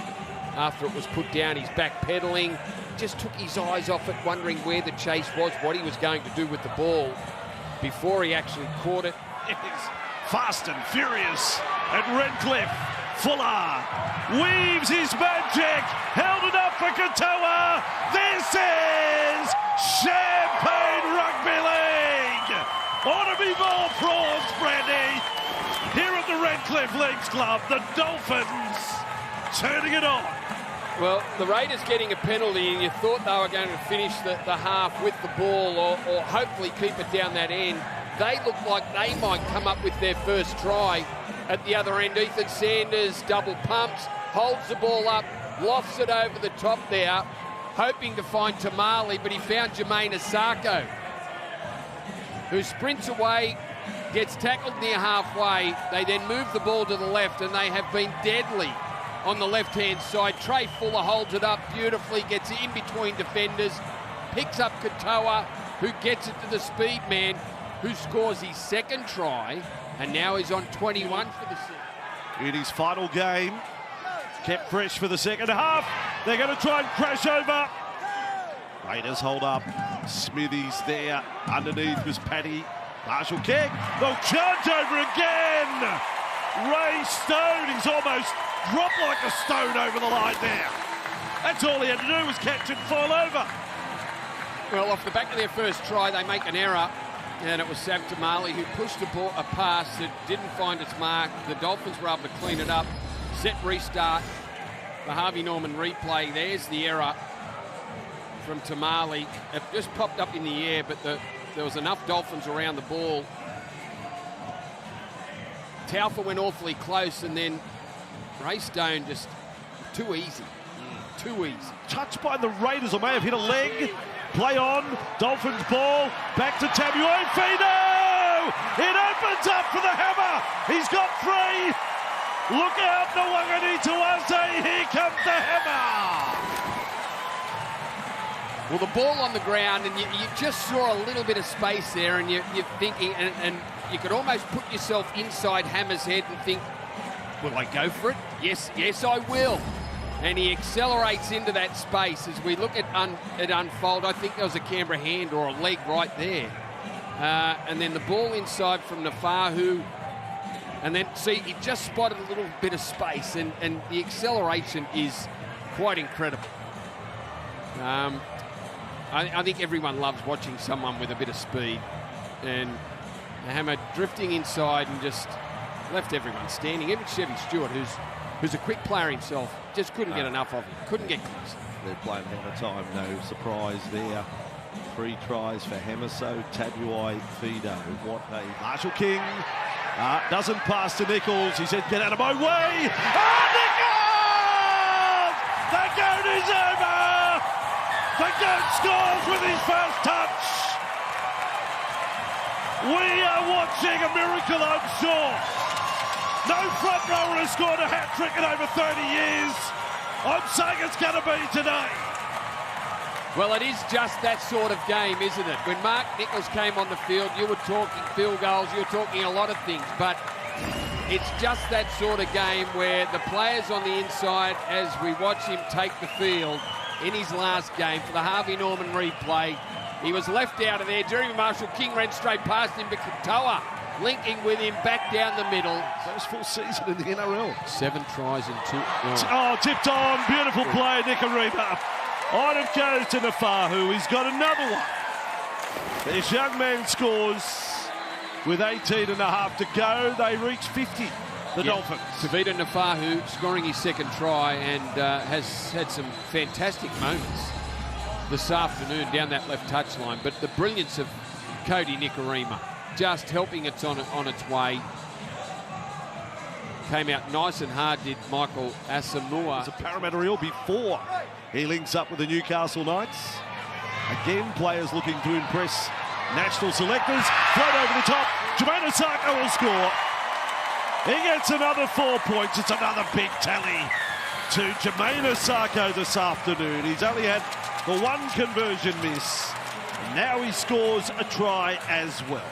after it was put down. He's backpedaling, just took his eyes off it, wondering where the chase was, what he was going to do with the ball before he actually caught it. Fast and furious at Redcliffe. Fuller weaves his magic, held it up for Katoa. This is Champagne Rugby League. Ought to be more prawns, Brandy. Here at the Redcliffe Leagues Club, the Dolphins turning it on. Well, the Raiders getting a penalty, and you thought they were going to finish the half with the ball or hopefully keep it down that end. They look like they might come up with their first try at the other end. Ethan Sanders double pumps, holds the ball up, lofts it over the top there, hoping to find Tamale, but he found Jermaine Asako, who sprints away, gets tackled near halfway. They then move the ball to the left, and they have been deadly on the left-hand side. Trey Fuller holds it up beautifully, gets in between defenders, picks up Katoa, who gets it to the speed man, who scores his second try, and now he's on 21 for the season. In his final game, kept fresh for the second half. They're going to try and crash over. Raiders hold up. Smithies there. Underneath was Paddy. Marshall kick. They'll charge over again. Ray Stone, he's almost dropped like a stone over the line there. That's all he had to do was catch and fall over. Well, off the back of their first try, they make an error. And it was Sam Tamale who pushed a pass that didn't find its mark. The Dolphins were able to clean it up. Set restart. The Harvey Norman replay. There's the error from Tamale. It just popped up in the air, but there was enough Dolphins around the ball. Taufa went awfully close, and then Ray Stone just too easy. Too easy. Touched by the Raiders, or may have hit a leg. Play on, Dolphins ball, back to Tabuai-Fidow! It opens up for the Hammer! He's got 3! Look out, Nwangani Tuase, here comes the Hammer! Well, the ball on the ground, and you just saw a little bit of space there, and you're thinking, and you could almost put yourself inside Hammer's head and think, will I go for it? Yes, I will. And he accelerates into that space as we look at it unfold. I think there was a Canberra hand or a leg right there. And then the ball inside from Nafahu. And then, see, he just spotted a little bit of space, and the acceleration is quite incredible. I think everyone loves watching someone with a bit of speed. And Hammer drifting inside and just left everyone standing. Even Chevy Stewart, who's a quick player himself, just couldn't get enough of him. Couldn't get close. They're playing out of time, no surprise there. 3 tries for Hemiso Tabuai-Fidow. What a Marshall King doesn't pass to Nichols. He said, "Get out of my way!" Nichols! The goat is over. The goat scores with his first touch. We are watching a miracle, I'm sure. No front rower has scored a hat-trick in over 30 years. I'm saying it's going to be today. Well, it is just that sort of game, isn't it? When Mark Nichols came on the field, you were talking field goals, you were talking a lot of things, but it's just that sort of game where the players on the inside, as we watch him take the field in his last game for the Harvey Norman replay, he was left out of there. Jeremy Marshall King ran straight past him, but Katoa linking with him back down the middle. First full season in the NRL. 7 tries in 2. Oh, tipped on. Beautiful play, Nicarima. On it goes to Nafahu. He's got another one. This young man scores with 18 and a half to go. They reach 50, the Dolphins. Tavita Nafahu scoring his second try and has had some fantastic moments this afternoon down that left touchline. But the brilliance of Cody Nicarima just helping it on its way. Came out nice and hard, did Michael Asamoah. It's a Parramatta Eel before he links up with the Newcastle Knights. Again, players looking to impress national selectors. Float over the top. Jermaine Osako will score. He gets another 4 points. It's another big tally to Jermaine Osako this afternoon. He's only had the one conversion miss. Now he scores a try as well.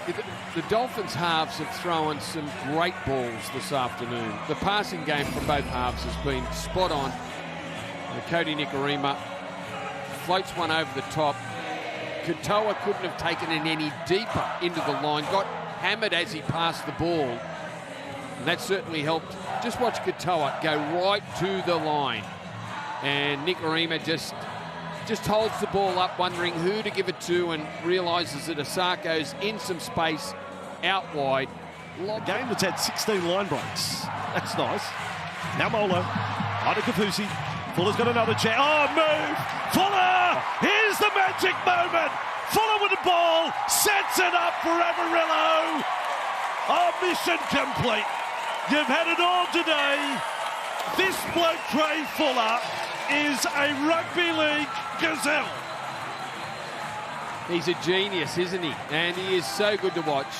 The Dolphins halves have thrown some great balls this afternoon. The passing game from both halves has been spot on. Cody Nicarima floats one over the top. Katoa couldn't have taken it any deeper into the line. Got hammered as he passed the ball. And that certainly helped. Just watch Katoa go right to the line. And Nicarima just holds the ball up, wondering who to give it to, and realises that Osako's in some space out wide. A game that's had 16 line breaks. That's nice. Now Molo, Ida Kafusi. Fuller's got another chance. Oh, move! Fuller! Here's the magic moment! Fuller with the ball, sets it up for Amarillo. Oh, mission complete. You've had it all today. This bloke, Trey Fuller, is a rugby league gazelle. He's a genius, isn't he? And he is so good to watch.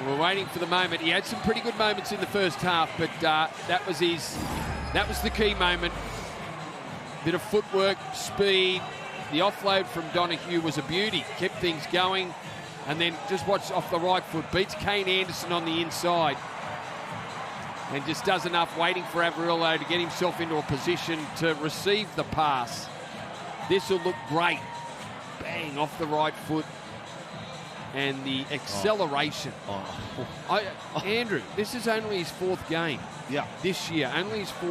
We're waiting for the moment. He had some pretty good moments in the first half, but that was the key moment. Bit of footwork, speed. The offload from Donahue was a beauty. Kept things going. And then just watch off the right foot. Beats Kane Anderson on the inside. And just does enough, waiting for Averillo to get himself into a position to receive the pass. This will look great. Bang, off the right foot. And the acceleration. Andrew, this is only his 4th game. Yeah. This year, only his 4th